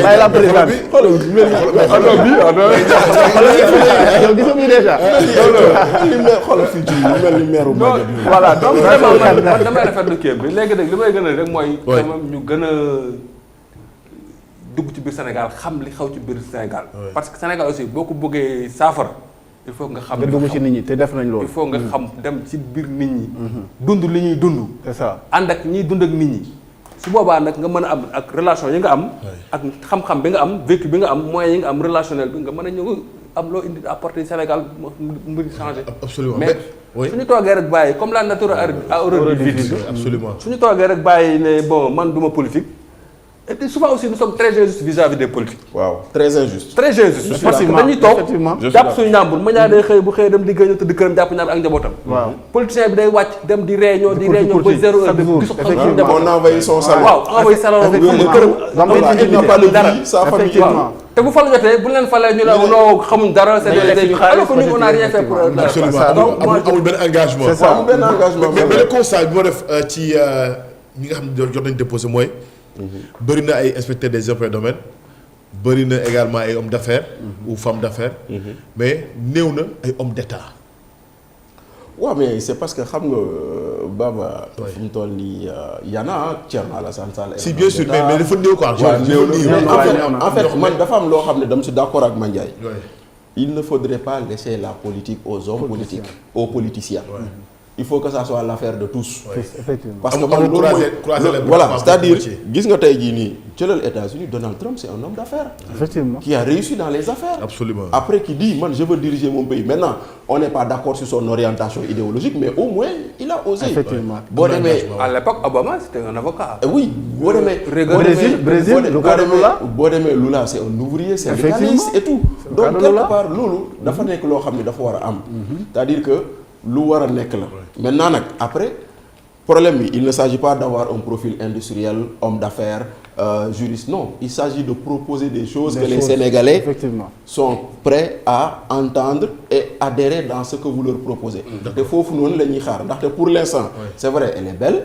S4: bàyyi la président bi xoolal bi yow gisoo bi déjà.
S2: xoolal fii ci mel ni maire
S3: voilà donc vraiment man damay rafetlu kii bi léegi nag li may gën a rek mooy. quand même ñu gën a dugg ci biir Sénégal xam li xaw ci biir Sénégal. parce que Sénégal aussi boo ko bëggee saafara. il faut nga xam
S4: nga dugg ci nit ñi te def nañ loolu.
S3: il faut nga xam dem ci biir nit ñi. dund li ñuy dund.
S4: c'est ça
S3: ànd ak ñiy dund ak nit ñi. su boobaa nag nga mën a am ak relation yi nga am. ak xam-xam bi nga am vécu bi nga am moyens yi nga am relationnel bi nga mën a ñëw am loo indi apporter Sénégal mu changé.
S1: absolument
S3: mais suñu toogee rek bàyyi comme la nature a horreur du vide.
S1: absolument
S3: suñu toogee rek bàyyi ne bon man duma politique. et puis souvent aussi nous sommes très injustes vis-à-vis des politiques.
S2: waaw très injuste.
S3: très injuste parce que dañuy toog jàpp suñu ñàmbur ma ñaa day xëy bu xëy dem liggéey ñu tëdd këram jàpp ñaar ak njabootam.
S4: waaw
S3: politicien bi day wàcc dem di réunion ba 0 heure de gisu xam suñu njaboot.
S2: on envoie son salaire.
S3: waaw envoyé salaire këram.
S2: il n'a pas le vie sa famille.
S3: te bu falu jotee bu leen falee ñu la noo xamuñ dara c'est des alors que ñun on a rien fait pour.
S1: absolument amul benn engagement.
S2: c'est ça amul benn engagement.
S1: mais le constat bi ma def ci ñi nga xam ne jot nañu déposé mooy. bëri na ay inspecteurs des impôts et domaines bëri na également ay hommes d'affaires ou femmes d'affaires mais néew na ay hommes d'État.
S2: waaw mais c'est parce que xam nga Baba. fi mu toll nii yana Thierno Alassane Sall.
S1: si bien sûr mais dafa néew quoi.
S2: waaw néew na en fait man dafa am loo xam ne dama si d'accord ak Mandiaye. il ne faudrait pas laisser la politique aux hommes politiques aux politiciens. il faut que ça soit l'affaire de tous.
S4: effectivement
S2: parce que man loolu mooy voilà c'est-à-dire gis nga tey jii nii jëlal États-Unis Donald Trump c'est un homme d'affaires.
S4: effectivement
S2: qui a réussi dans les affaires.
S1: absolument
S2: après qui dit man je veux diriger mon pays maintenant on n'est pas d'accord sur son orientation idéologique mais au moins il a osé.
S4: effectivement
S2: boo demee
S3: à l'époque Obama c'était un avocat.
S2: oui boo demee.
S4: Brésil
S2: boo demee Lula c'est un ouvrier syndicaliste et tout. donc quelque part loolu dafa nekk loo xam ne dafa war a am. c'est-à-dire que. lu war a nekk la maintenant nag après problème bi il ne s'agit pas d'avoir un profil industriel homme d'affaires juriste non il s'agit de proposer des choses que les Sénégalais sont prêts à entendre et adhérer dans ce que vous leur proposez te foofu noonu la ñuy xaar ndaxte pour l'instant c'est vrai elle est belle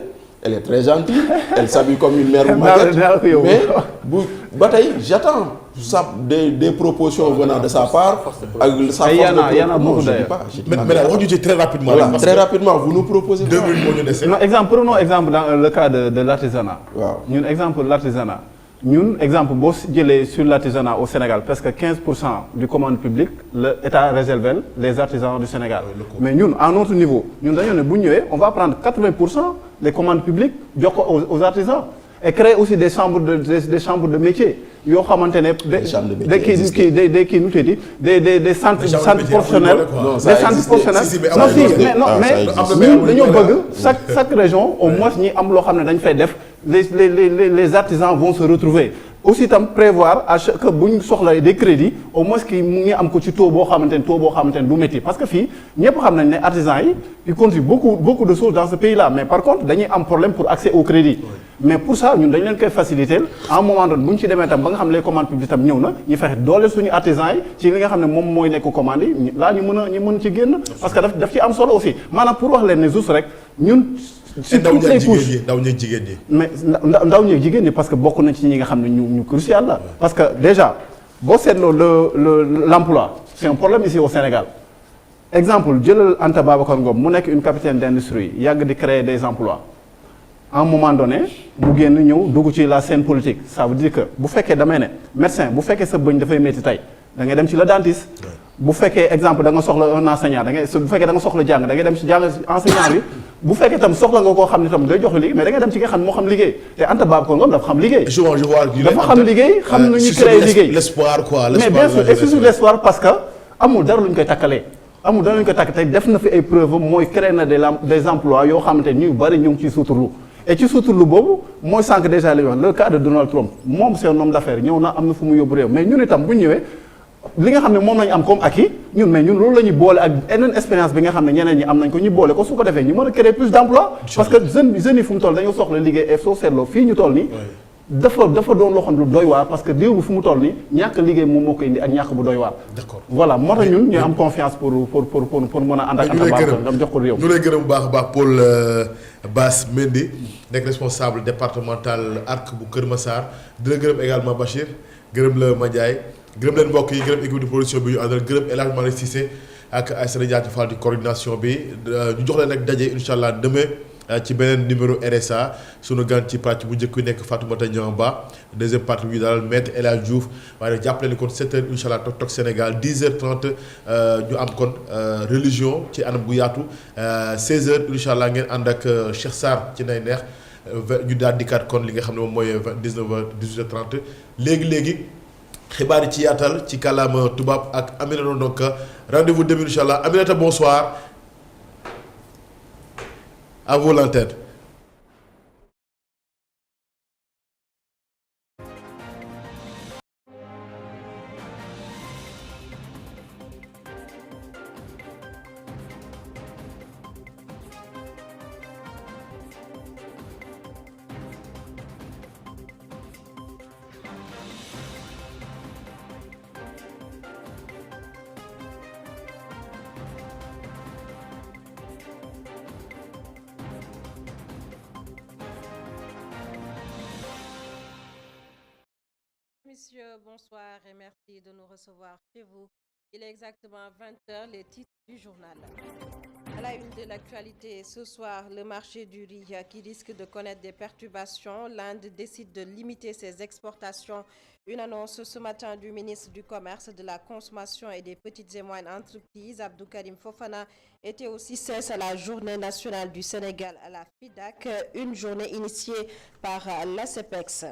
S2: elle est très gentille elle s'habille comme une mère Maguette mais bu ba tey j'attends des propositions venant de sa part ak sa force de
S4: beaucoup d'ailleurs
S1: mais waxuñu ci très rapidement
S2: voilà très rapidement vous nous proposez
S1: 2 minutes moo ñu dese
S4: prenons exemple dans le cas de l'artisanat
S2: waaw
S4: ñun exemple l'artisanat ñun exemple boo jëlee sur l'artisanat au Sénégal presque 15% du commande publique le État réserve les artisans du Sénégal mais ñun à notre niveau ñun dañoo ne bu ñëwee on va prendre 80% des commandes publiques jox ko aux artisans et créer aussi des chambres de métiers yoo xamante ne des centres professionnels des centres professionnels non mais ñun dañoo bëgg chaque région au moins ñi am loo xam ne dañ fay def les artisans vont se retrouver aussi itam prévoir à chaque bu ñu soxla des crédits au moins que mu ngi am ko ci taux boo xamante ne du métti parce que fii ñëpp xam nañ ne artisans yi ils contribuent beaucoup de choses dans ce pays là mais par contre dañuy am problème pour accès au crédit mais pour ça ñun dañ leen koy faciliter à un moment donné bu ñu ci demee tam ba nga xam les commandes publiques tam ñëw na ñu fexe doole suñu artisans yi ci li nga xam ne moom mooy nekk commandes yi là ñu mën ci génn parce que daf ci am solo aussi maanaam pour wax leen ne juste rek ñun
S1: si toutes les couches ndaw ñeeg jigéen ñi
S4: mais ndaw ñeeg jigéen ñi parce que bokk na ci ñi nga xam ne ñu crucial la parce que déjà boo seetloo l'emploi c'est un problème ici au Sénégal exemple jëlal Anta Babacar Ngom mu nekk une capitaine d'industrie yàgg di créer des emplois à un moment donné mu génn ñëw dugg ci la scène politique ça veut dire que bu fekkee damay ne médecin bu fekkee sa bëñ dafay métti tey da ngay dem ci le dentiste bu fekkee exemple da nga soxla un enseignant bu fekkee da nga soxla jàng da ngay dem ci jàng enseignant bi bu fekkee tam soxla nga koo xam ne tam day jox liggéey mais da ngay dem ci nga xam ne moo xam liggéey te Anta Babacar Ngom dafa xam liggéey. dafa xam liggéey xam nu ñu créer liggéey.
S1: l'espoir quoi
S4: mais bien sûr et surtout l'espoir parce que amul dara lu ñu koy takkalee. amul dara lu ñu koy takk tey def na fi ay preuves mooy créer na des emplois yoo xamante ni ñu bari ñu ngi ciy suturlu et ci suturlu boobu mooy sànq déjà li wax le cas de Donald Trump moom c'est un homme d'affaires ñëw na am na fu mu yóbbu réew mais ñun itam bu ñu ñëwee. li nga xam ne moom lañu am comme acquis ñun mais ñun loolu la ñuy boole ak yeneen expérience bi nga xam ne ñeneen ñi am nañ ko ñu boole ko su ko defee ñu mën a créer plus d'emploi parce que jeunes yi fu mu toll dañoo soxla liggéey et soo seetloo fii ñu toll nii dafa doon loo xam ne doy waar parce que réew mi fu mu toll nii ñàkk liggéey moom moo koy indi ak ñàkk bu doy waar.
S1: d'accord
S4: voilà moo tax ñun ñu am confiance pour mën a ànd ak Anta Babacar Ngom jox ko réew.
S1: ñu lay gërëm bu baax a baax Paul Bass Mendy nekk responsable départemental ARC bu Kër Massar di la gërëm également Bachir gërëm la Madiaye gërëm leen mbokk yi gërëm équipe de production bi ñu àndal gërëm El Hadj Malick Cissé ak Aïssata Diatta Fall di coordination bi ñu jox leen nag daje incha allah demain ci beneen numéro RSA sunu gan ci pàcc bu njëkk bi nekk Fatoumata Niang Ba deuxième partie bi daal maître El Hadj Diouf waaye nag jàppale ni kon 7h incha allah Tok Tok Sénégal 10h30 ñu am kon religion ci anam bu yaatu 16h incha allah ngeen ànd ak Cheikh Sarr ci nay neex ñu daal dikkaat kon li nga xam ne moom mooy 19h 18h30 léegi xibaar yi ci yaatal ci kàllaama tubaab ak Aminata donc rendez-vous demain incha allah Aminata bonsoir. À vous l'antenne.
S11: Messieurs, bonsoir et merci de nous recevoir chez vous. Il est exactement 20h, les titres du journal. À la une de l'actualité, ce soir, le marché du riz qui risque de connaître des perturbations. L'Inde décide de limiter ses exportations. Une annonce ce matin du ministre du Commerce, de la Consommation et des petites et moyennes entreprises, Abdou Karim Fofana, était aussi cesse à la Journée nationale du Sénégal à la FIDAC, une journée initiée par l'ACEPEX.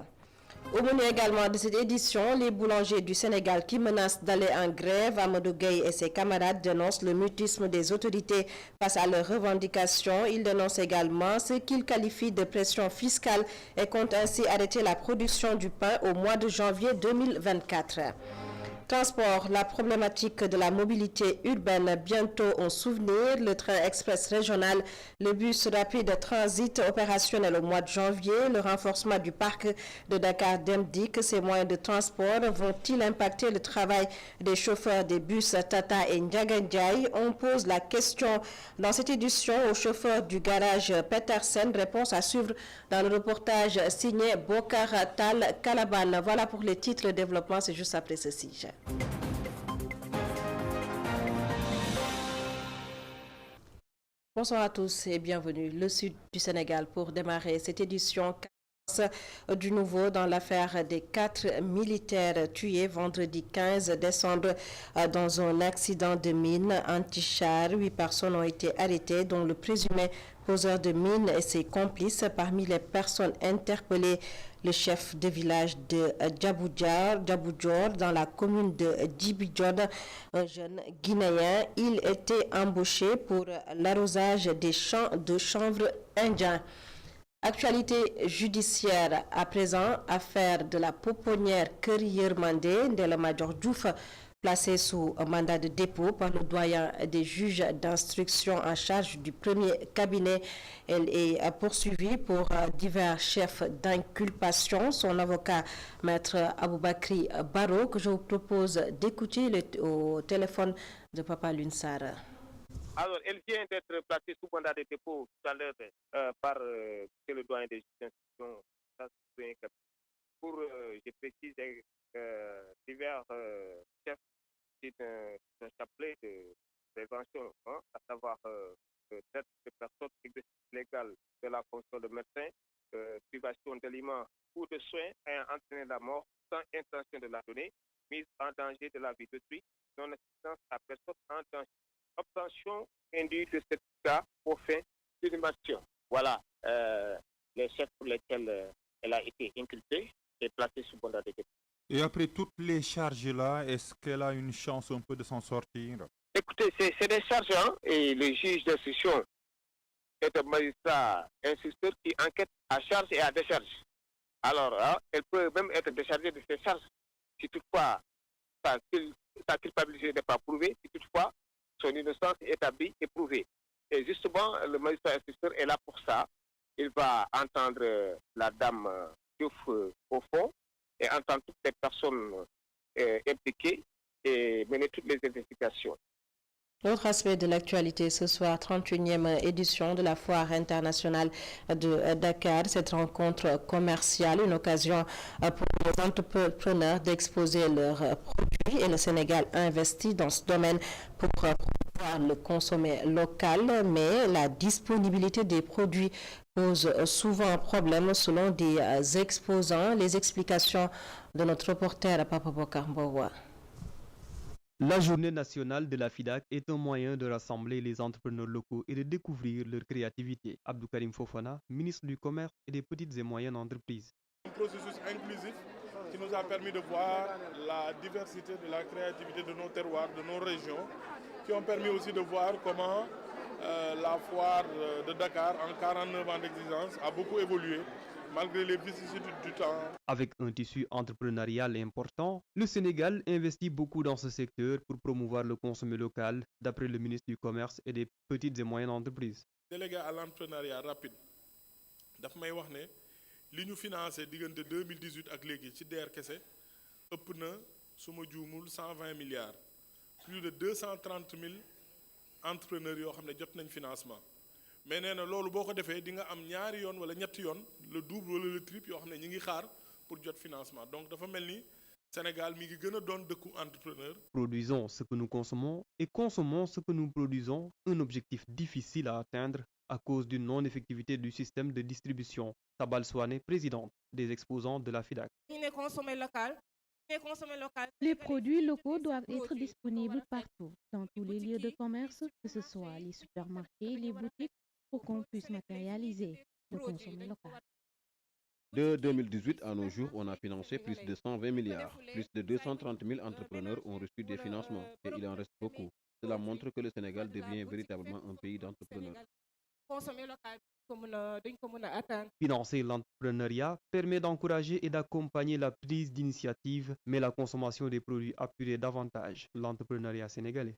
S11: Au menu également de cette édition, les boulangers du Sénégal qui menacent d'aller en grève. Amadou Gueye et ses camarades dénoncent le mutisme des autorités face à leurs revendications. Ils dénoncent également ce qu'ils qualifient de pression fiscale et comptent ainsi arrêter la production du pain au mois de janvier 2024. Transport, la problématique de la mobilité urbaine, bientôt un souvenir. Le train express régional, le bus rapide transit opérationnel au mois de janvier. Le renforcement du parc de Dakar Demdik, ces moyens de transport vont-ils impacter le travail des chauffeurs des bus Tata et Ndiaga Ndiaye? On pose la question dans cette édition au chauffeur du garage Petersen. Réponse à suivre dans le reportage signé Bokar Tal Kalaban. Voilà pour les titres. Le développement, c'est juste après ceci. Bonsoir à tous et bienvenue. Le sud du Sénégal pour démarrer cette édition du nouveau dans l'affaire des 4 militaires tués vendredi 15 décembre dans un accident de mine anti-char. 8 personnes ont été arrêtées, dont le présumé poseur de mine et ses complices. Parmi les personnes interpellées, le chef de village de Djaboudjor dans la commune de Djibidjod, un jeune Guinéen. Il était embauché pour l'arrosage des champs de chanvre indien. Actualité judiciaire à présent, affaire de la pouponnière Keur Mandé, Ndella Madior Diouf, placée sous mandat de dépôt par le doyen des juges d'instruction en charge du premier cabinet. Elle est poursuivie pour divers chefs d'inculpation. Son avocat, maître Aboubakri Baro, que je vous propose d'écouter au téléphone de Papa Lunsar.
S12: Alors, elle vient d'être placée sous mandat de dépôt tout à l'heure par le doyen des juges d'instruction. Pour, je précise, divers chefs d'un chapelet de prévention, à savoir traite de personnes, exercice légal de la fonction de médecin, privation d'aliments ou de soins ayant entraîné la mort sans intention de la donner, mise en danger de la vie d'autrui, non-assistance à personne en danger. Obtention induite de cet cas au fin d'inhumation. Voilà les chefs pour lesquels elle a été inculpée et placée sous mandat de dépôt.
S13: Et après toutes les charges-là, est-ce qu'elle a une chance un peu de s'en sortir?
S12: Écoutez, c'est des charges, hein, et le juge d'instruction est un magistrat instructeur qui enquête à charge et à décharge. Alors, hein, elle peut même être déchargée de ses charges si toutefois sa culpabilité n'est pas prouvée, si toutefois son innocence est établie et prouvée. Et justement, le magistrat instructeur est là pour ça. Il va entendre la dame Diouf au fond et entendre toutes les personnes impliquées et mener toutes les investigations.
S11: Autre aspect de l'actualité ce soir, 31e édition de la Foire internationale de Dakar. Cette rencontre commerciale, une occasion pour les entrepreneurs d'exposer leurs produits et le Sénégal investit dans ce domaine pour pouvoir le consommer local, mais la disponibilité des produits pose souvent un problème selon des exposants. Les explications de notre reporter Papa Bokar Mbowa.
S14: La journée nationale de la FIDAK est un moyen de rassembler les entrepreneurs locaux et de découvrir leur créativité. Abdou Karim Fofana, ministre du Commerce et des petites et moyennes entreprises.
S1: Un processus inclusif qui nous a permis de voir la diversité de la créativité de nos terroirs, de nos régions, qui ont permis aussi de voir comment la foire de Dakar, en 49 ans d'existence, a beaucoup évolué, malgré les vicissitudes du temps.
S14: Avec un tissu entrepreneurial important, le Sénégal investit beaucoup dans ce secteur pour promouvoir le consommé local, d'après le ministre du Commerce et des petites et moyennes entreprises.
S1: Délégué à l'entrepreneuriat rapide, daf may wax ne li ñu financé diggante 2018 ak léegi ci DER kese ëpp na su ma juumul 120 milliards, plus de 230 000 entrepreneurs yoo xam ne jot nañ financement. Mais nee na loolu boo ko defee di nga am ñaari yoon wala ñetti yoon le double wala le triple yoo xam ne ñi ngi xaar pour jot financement. Donc dafa mel ni Sénégal mi ngi gën a doon dëkku entrepreneur.
S14: Produisons ce que nous consommons et consommons ce que nous produisons, un objectif difficile à atteindre à cause d'une non-effectivité du système de distribution. Tabal Souane, présidente des exposants de la FIDAK.
S15: Les produits locaux doivent être disponibles partout, dans tous les lieux de commerce, que ce soit les supermarchés, les boutiques, pour qu'on puisse matérialiser le consommé local.
S16: De 2018 à nos jours, on a financé plus de 120 milliards. Plus de 230 000 entrepreneurs ont reçu des financements et il en reste beaucoup. Cela montre que le Sénégal devient véritablement un pays d'entrepreneurs.
S14: Financer l'entrepreneuriat permet d'encourager et d'accompagner la prise d'initiative, mais la consommation des produits appuierait davantage l'entrepreneuriat sénégalais.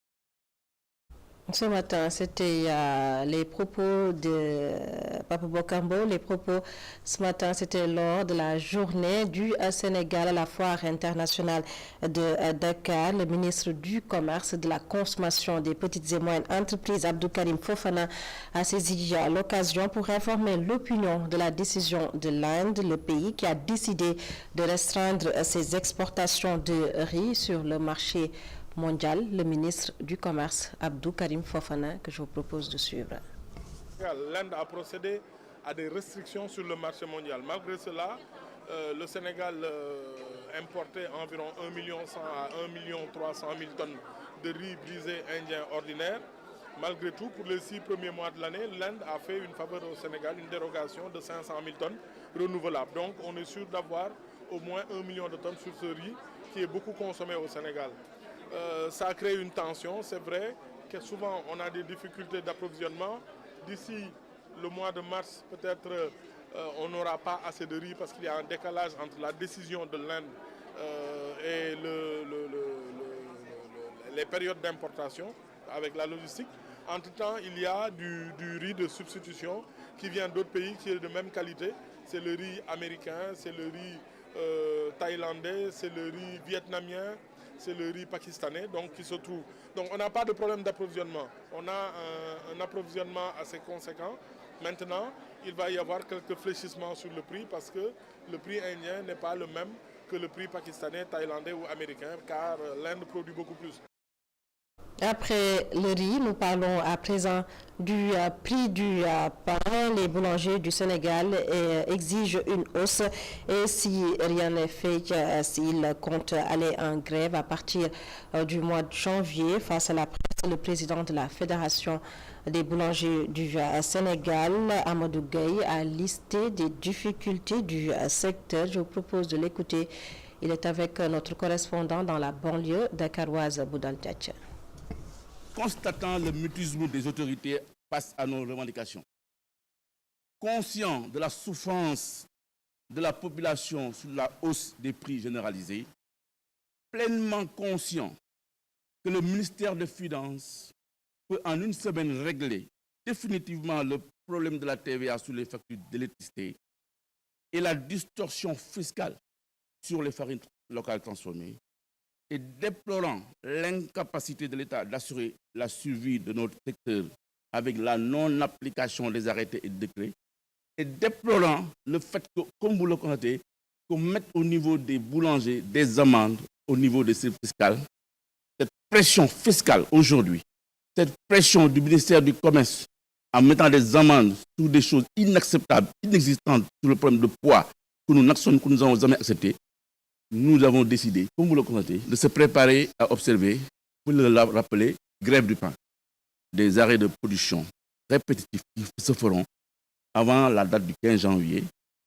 S11: Ce matin, c'était les propos de Papa Bokambo. Les propos ce matin, c'était lors de la journée du Sénégal à la Foire internationale de Dakar. Le ministre du Commerce et de la Consommation des petites et moyennes entreprises, Abdou Karim Fofana, a saisi l'occasion pour informer l'opinion de la décision de l'Inde, le pays qui a décidé de restreindre ses exportations de riz sur le marché mondial. Le ministre du Commerce, Abdou Karim Fofana, que je vous propose de suivre.
S1: L'Inde a procédé à des restrictions sur le marché mondial. Malgré cela, le Sénégal importait environ 1 100 000 à 1 300 000 tonnes de riz brisé indien ordinaire. Malgré tout, pour les 6 premiers mois de l'année, l'Inde a fait une faveur au Sénégal, une dérogation de 500 000 tonnes renouvelables. Donc on est sûr d'avoir au moins 1 million de tonnes sur ce riz qui est beaucoup consommé au Sénégal. Ça a créé une tension, c'est vrai que souvent on a des difficultés d'approvisionnement. D'ici le mois de mars, peut-être on n'aura pas assez de riz parce qu'il y a un décalage entre la décision de l'Inde et les périodes d'importation avec la logistique. Entre-temps, il y a du riz de substitution qui vient d'autres pays qui est de même qualité. C'est le riz américain, c'est le riz thaïlandais, c'est le riz vietnamien, c'est le riz pakistanais donc, qui se trouve. Donc on n'a pas de problème d'approvisionnement. On a un approvisionnement assez conséquent. Maintenant, il va y avoir quelques fléchissements sur le prix parce que le prix indien n'est pas le même que le prix pakistanais, thaïlandais ou américain car l'Inde produit beaucoup plus.
S11: Après le riz, nous parlons à présent du prix du pain. Les boulangers du Sénégal exigent une hausse et si rien n'est fait, s'ils comptent aller en grève à partir du mois de janvier. Face à la presse, le président de la Fédération des boulangers du Sénégal, Amadou Gueye, a listé des difficultés du secteur. Je vous propose de l'écouter. Il est avec notre correspondant dans la banlieue dakaroise, Boudal Tchatcha.
S17: Constatant le mutisme des autorités face à nos revendications, conscient de la souffrance de la population sur la hausse des prix généralisés, pleinement conscient que le ministère des Finances peut en une semaine régler définitivement le problème de la TVA sur les factures d'électricité, et la distorsion fiscale sur les farines locales transformées et déplorant l'incapacité de l'État d'assurer la survie de notre secteur avec la non-application des arrêtés et décrets, et déplorant le fait que, comme vous le constatez, qu'on mette au niveau des boulangers des amendes au niveau des services fiscaux. Cette pression fiscale aujourd'hui, cette pression du ministère du Commerce en mettant des amendes sur des choses inacceptables, inexistantes sur le problème de poids que nous n'avons jamais accepté, nous avons décidé, comme vous le constatez, de se préparer à observer, pour le rappeler, grève du pain. Des arrêts de production répétitifs qui se feront avant la date du 15 janvier.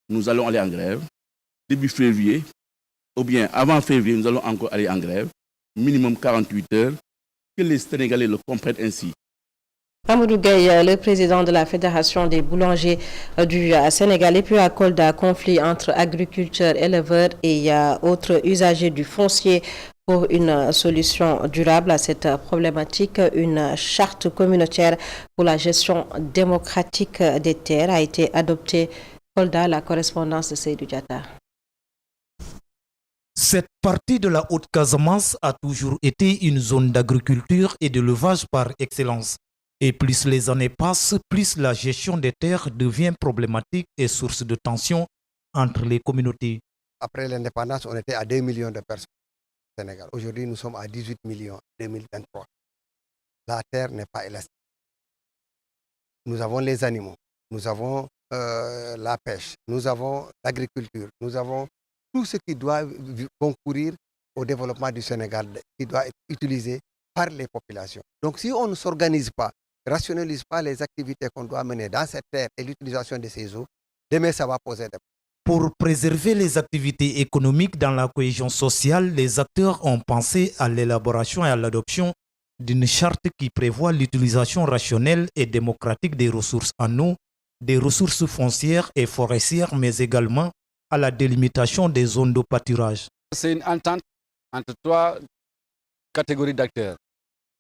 S17: Nous allons aller en grève. Début février, ou bien avant février, nous allons encore aller en grève. Minimum 48 heures. Que les Sénégalais le comprennent ainsi.
S11: Amadou Gaye, le président de la Fédération des boulangers du Sénégal, et puis à cause d'un conflit entre agriculteurs, éleveurs et autres usagers du foncier pour une solution durable à cette problématique, une charte communautaire pour la gestion démocratique des terres a été adoptée. Kolda, la correspondance de Seydou Diatta.
S18: Cette partie de la Haute-Casamance a toujours été une zone d'agriculture et d'élevage par excellence. Et plus les années passent, plus la gestion des terres devient problématique et source de tension entre les communautés.
S19: Après l'indépendance, on était à 2 millions de personnes au Sénégal. Aujourd'hui, nous sommes à 18 millions en 2023. La terre n'est pas élastique. Nous avons les animaux, nous avons la pêche, nous avons l'agriculture, nous avons tout ce qui doit concourir au développement du Sénégal, qui doit être utilisé par les populations. Donc si on ne s'organise pas, rationalise pas les activités qu'on doit mener dans cette terre et l'utilisation de ces eaux, demain ça va poser des problèmes.
S18: Pour préserver les activités économiques dans la cohésion sociale, les acteurs ont pensé à l'élaboration et à l'adoption d'une charte qui prévoit l'utilisation rationnelle et démocratique des ressources en eau, des ressources foncières et forestières, mais également à la délimitation des zones de pâturage.
S20: C'est une entente entre trois catégories d'acteurs.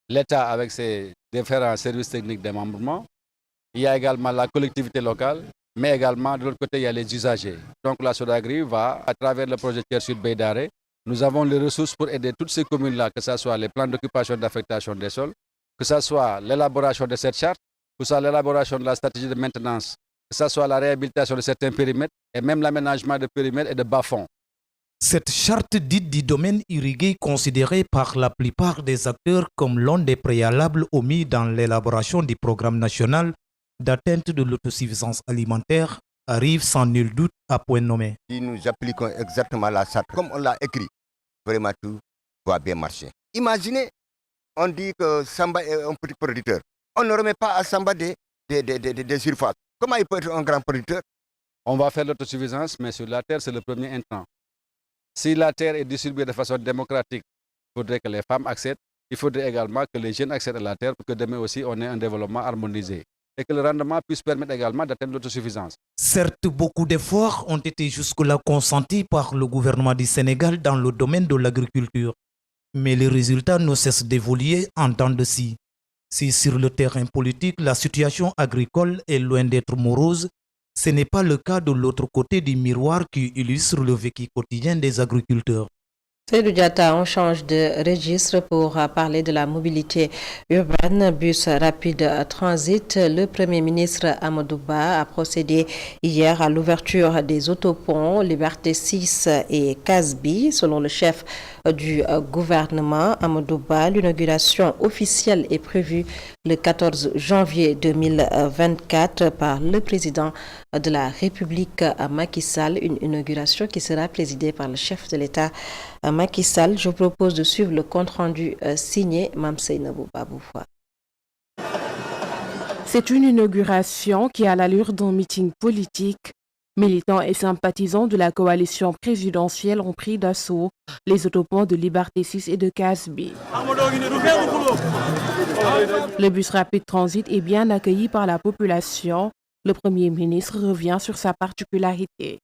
S20: L'État avec ses différents services techniques de démembrement. Il y a également la collectivité locale, mais également de l'autre côté, il y a les usagers. Donc la Sodagri va, à travers le projet Tiers Sud Baydare, nous avons les ressources pour aider toutes ces communes-là, que ce soit les plans d'occupation et d'affectation des sols, que ce soit l'élaboration de cette charte, que ce soit l'élaboration de la stratégie de maintenance, que ce soit la réhabilitation de certains périmètres et même l'aménagement de périmètres et de bas-fonds.
S18: Cette charte dite du domaine irrigué, considérée par la plupart des acteurs comme l'un des préalables omis dans l'élaboration du programme national d'atteinte de l'autosuffisance alimentaire, arrive sans nul doute à point nommé.
S21: Si nous appliquons exactement la charte comme on l'a écrit, vraiment tout va bien marcher. Imaginez, on dit que Samba est un petit producteur. On ne remet pas à Samba des surfaces. Comment il peut être un grand producteur?
S20: On va faire l'autosuffisance, mais sur la terre, c'est le premier intrant. Si la terre est distribuée de façon démocratique, il faudrait que les femmes accèdent. Il faudrait également que les jeunes accèdent à la terre pour que demain aussi on ait un développement harmonisé. Et que le rendement puisse permettre également d'atteindre l'autosuffisance.
S18: Certes, beaucoup d'efforts ont été jusque-là consentis par le gouvernement du Sénégal dans le domaine de l'agriculture. Mais les résultats ne cessent d'évoluer en temps de scie. Si sur le terrain politique, la situation agricole est loin d'être morose, ce n'est pas le cas de l'autre côté du miroir qui illustre le vécu quotidien des agriculteurs.
S11: Seydou Diatta, on change de registre pour parler de la mobilité urbaine, bus rapide transit. Le Premier ministre Amadou Ba a procédé hier à l'ouverture des autoponts Liberté 6 et Casbi. Selon le chef du gouvernement, Amadou Ba, l'inauguration officielle est prévue le 14 janvier 2024 par le président de la République Macky Sall, une inauguration qui sera présidée par le chef de l'État Macky Sall. Je vous propose de suivre le compte-rendu signé Mame Seynabou Baboufoua.
S22: C'est une inauguration qui a l'allure d'un meeting politique. Militants et sympathisants de la coalition présidentielle ont pris d'assaut les autoponts de Liberté 6 et de Casbi. Le bus rapide transit est bien accueilli par la population. Le Premier ministre revient sur sa particularité.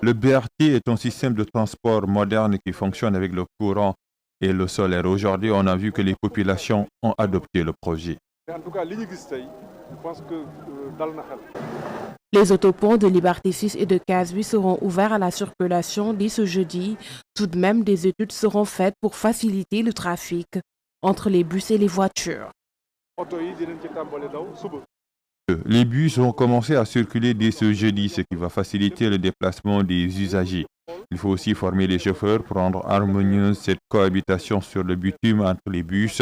S13: Le BRT est un système de transport moderne qui fonctionne avec le courant et le solaire. Aujourd'hui, on a vu que les populations ont adopté le projet.
S6: je pense que dal na xel.
S22: Les autoponts de Liberté 6 et de Case 8 seront ouverts à la circulation dès ce jeudi. Tout de même, des études seront faites pour faciliter le trafic entre les bus et les voitures.
S6: Oto yi dinañ ci tàmbali daw suba.
S13: Les bus vont commencer à circuler dès ce jeudi, ce qui va faciliter le déplacement des usagers. Il faut aussi former les chauffeurs pour rendre harmonieuse cette cohabitation sur le bitume entre les bus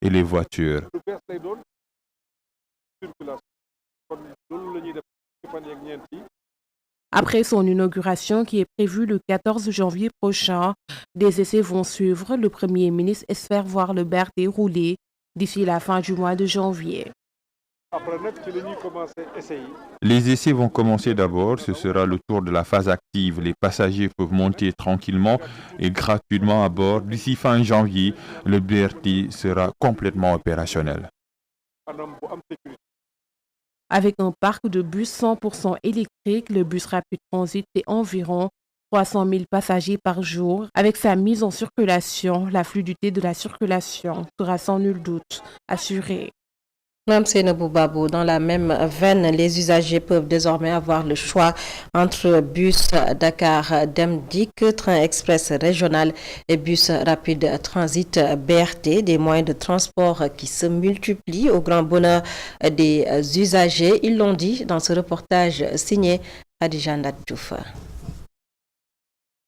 S13: et les voitures.
S6: Lu bees lay doon circulation kon loolu la ñuy def ci fan yeeg ñeent yi.
S22: Après son inauguration qui est prévue le 14 janvier prochain, des essais vont suivre. Le Premier ministre espère voir le BRT rouler d'ici la fin du mois de janvier.
S6: Après nag ci la ñuy commencer essais yi.
S13: Les essais vont commencer d'abord, ce sera le tour de la phase active. Les passagers peuvent monter tranquillement et gratuitement à bord. D'ici fin janvier, le BRT sera complètement opérationnel.
S6: Anam bu am sécurité.
S22: Avec un parc de bus 100% électrique, le bus Rapid Transit fait environ 300 000 passagers par jour. Avec sa mise en circulation, la fluidité de la circulation sera sans nul doute assurée.
S11: Mme Seynabou Babou, dans la même veine, les usagers peuvent désormais avoir le choix entre bus Dakar Dem-Dikk, train express régional et bus rapide transit BRT, des moyens de transport qui se multiplient au grand bonheur des usagers. Ils l'ont dit dans ce reportage signé Khadija Ndat Diouf.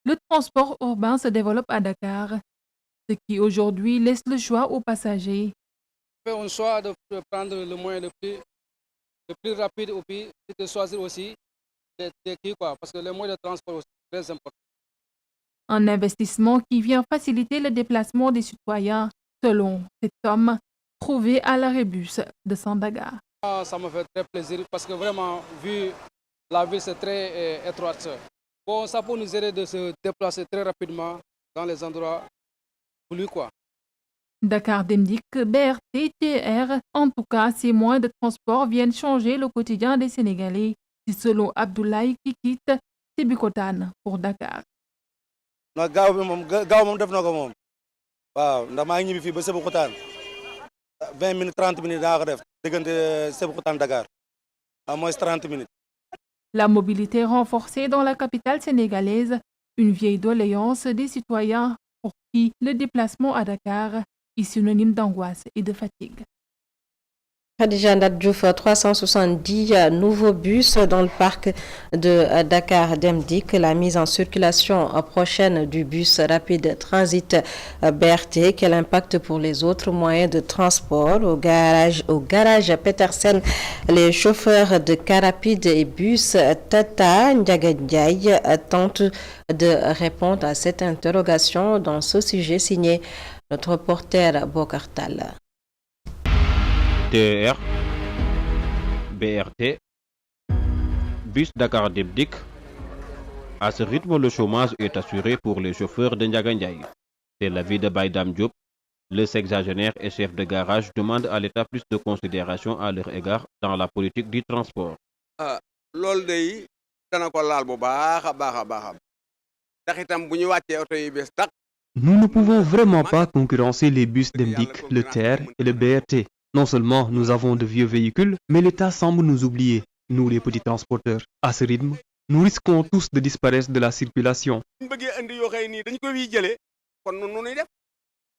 S7: Le transport urbain se développe à Dakar, ce qui aujourd'hui laisse le choix aux passagers.
S23: On fait un choix de prendre le moyen le plus rapide au pays, et de choisir aussi parce que le moyen de transport est très important.
S7: Un investissement qui vient faciliter le déplacement des citoyens, selon cet homme trouvé à l'arrêt bus de Sandaga.
S23: Ça me fait très plaisir parce que vraiment, vu la ville, c'est très étroite. Bon, ça peut nous aider de se déplacer très rapidement dans les endroits voulus, quoi.
S7: Dakar Dem-Dikk, BRT, TER, en tout cas, ces moyens de transport viennent changer le quotidien des Sénégalais. C'est selon Abdoulaye qui quitte Sébikotane pour Dakar.
S24: gaaw moom def na ko moom waaw ndax maa ngi ñibbi fii ba Sébikotane 20 minutes 30 minutes daa ko def diggante Sébikotane Dakar à moins 30 minutes.
S7: La mobilité renforcée dans la capitale sénégalaise, une vieille doléance des citoyens pour qui le déplacement à Dakar est synonyme d'angoisse et de fatigue.
S11: Khadija Ndat Diouf, 370 nouveaux bus dans le parc de Dakar Dem-Dikk, la mise en circulation prochaine du bus rapide transit BRT, quel impact pour les autres moyens de transport au garage Petersen, les chauffeurs de car rapide et bus Tata Ndiaga Ndiaye tentent de répondre à cette interrogation dans ce sujet signé notre reporter Bokartal.
S16: TER, BRT, bus Dakar Dem-Dikk. À ce rythme, le chômage est assuré pour les chauffeurs de Ndiaga Ndiaye. C'est l'avis de Baïdam Diop. Le sexagénaire et chef de garage demande à l'État plus de considération à leur égard dans la politique du transport.
S25: loolu day dana ko laal bu baax a baax ndax itam bu ñu wàccee oto yi bees tax.
S14: Nous ne pouvons vraiment pas concurrencer les bus Dem-Dikk, le TER et le BRT. Non seulement nous avons de vieux véhicules, mais l'État semble nous oublier, nous les petits transporteurs. À ce rythme, nous risquons tous de disparaître de la circulation.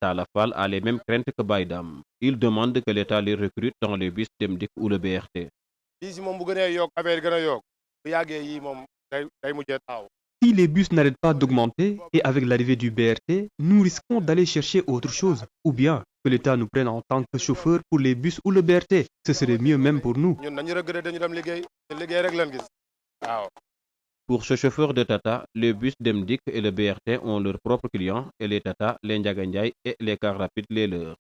S16: Talla Fall a les mêmes craintes que Baïdam. Il demande que l'État les recrute dans les bus Dem-Dikk ou le BRT.
S14: Si les bus n'arrêtent pas d'augmenter et avec l'arrivée du BRT, nous risquons d'aller chercher autre chose, ou bien que l'État nous prenne en tant que chauffeur pour les bus ou le BRT. Ce serait mieux même pour nous.
S16: Pour ce chauffeur de Tata, les bus Dem-Dikk et le BRT ont leurs propres clients et les Tata, les Ndiaga Ndiaye et les cars rapides les leurs.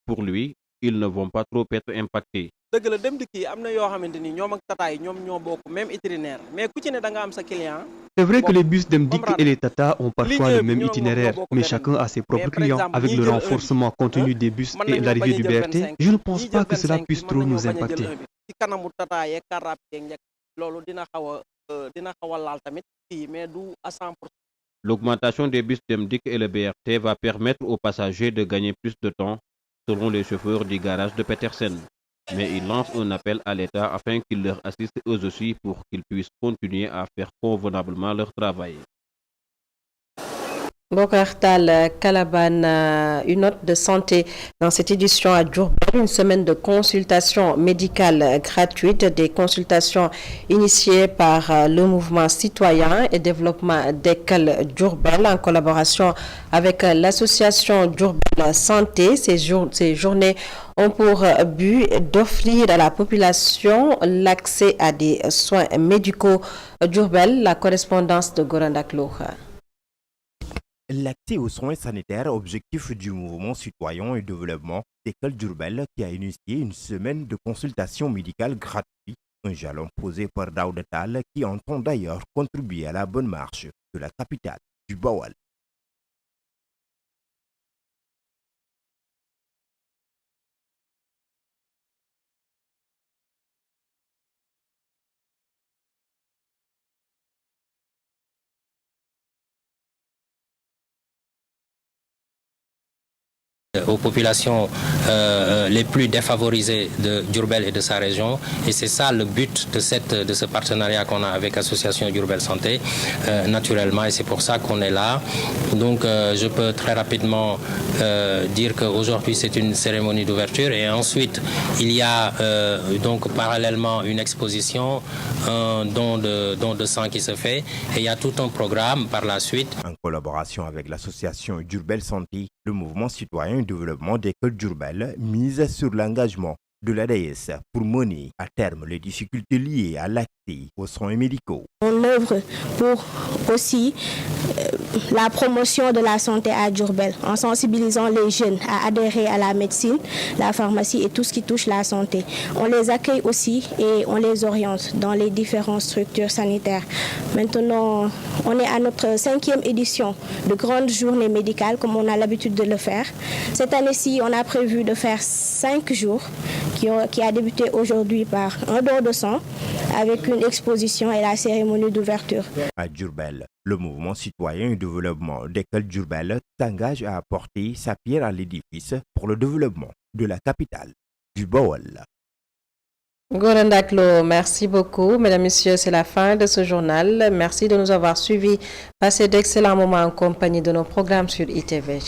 S16: Pour lui, ils ne vont pas trop être impactés.
S26: dëgg la Dem-Dikk yi am na yoo xamante ni ñoom ak Tata yi ñoom ñoo bokk même itinéraire mais ku ci ne da nga am sa client.
S14: C'est vrai que les bus Dem-Dikk et les Tata ont parfois le même itinéraire, mais chacun a ses propres clients. Avec le renforcement continu des bus et l'arrivée du BRT, je ne pense pas que cela puisse trop nous impacter.
S26: ci kanamu Tata yeeg car rapide yeeg njëkk loolu dina xaw a laal tamit fii mais du à 100%.
S16: L'augmentation des bus Dem-Dikk et le BRT va permettre aux passagers de gagner plus de temps, selon les chauffeurs du garage de Petersen. Mais il lance un appel à l'État afin qu'il leur assiste eux aussi pour qu'ils puissent continuer à faire convenablement leur travail.
S11: Bokartal Kalaban, une note de santé dans cette édition à Diourbel, une semaine de consultation médicale gratuite, des consultations initiées par le mouvement citoyen et développement d'École Diourbel en collaboration avec l'association Diourbel Santé. Ces journées ont pour but d'offrir à la population l'accès à des soins médicaux. Diourbel, la correspondance de Gorandaklo.
S2: L'accès aux soins sanitaires, objectif du mouvement citoyen et développement d'École Diourbel qui a initié une semaine de consultation médicale gratuite, un jalon posé par Daouda Tall qui entend d'ailleurs contribuer à la bonne marche de la capitale du Bawal.
S3: Aux populations les plus défavorisées de Diourbel et de sa région, et c'est ça le but de ce partenariat qu'on a avec l'association Diourbel Santé, naturellement, et c'est pour ça qu'on est là. Donc je peux très rapidement dire qu'aujourd'hui c'est une cérémonie d'ouverture, et ensuite il y a donc parallèlement une exposition, un don de sang qui se fait, et il y a tout un programme par la suite.
S2: En collaboration avec l'association Diourbel Santé, le mouvement citoyen et développement d'École Diourbel mise sur l'engagement de l'ADS pour mener à terme les difficultés liées à l'accès aux soins médicaux.
S5: On œuvre pour aussi la promotion de la santé à Diourbel en sensibilisant les jeunes à adhérer à la médecine, la pharmacie et tout ce qui touche la santé. On les accueille aussi et on les oriente dans les différentes structures sanitaires. Maintenant, on est à notre 5e édition de grande journée médicale comme on a l'habitude de le faire. Cette année-ci, on a prévu de faire 5 jours qui a débuté aujourd'hui par un don de sang avec une exposition et la cérémonie d'ouverture.
S2: À Diourbel, le mouvement citoyen et développement d'École Diourbel s'engage à apporter sa pierre à l'édifice pour le développement de la capitale du Bawal.
S11: Gorandaklo, merci beaucoup. Mesdames, Messieurs, c'est la fin de ce journal. Merci de nous avoir suivis. Passez d'excellents moments en compagnie de nos programmes sur ITV.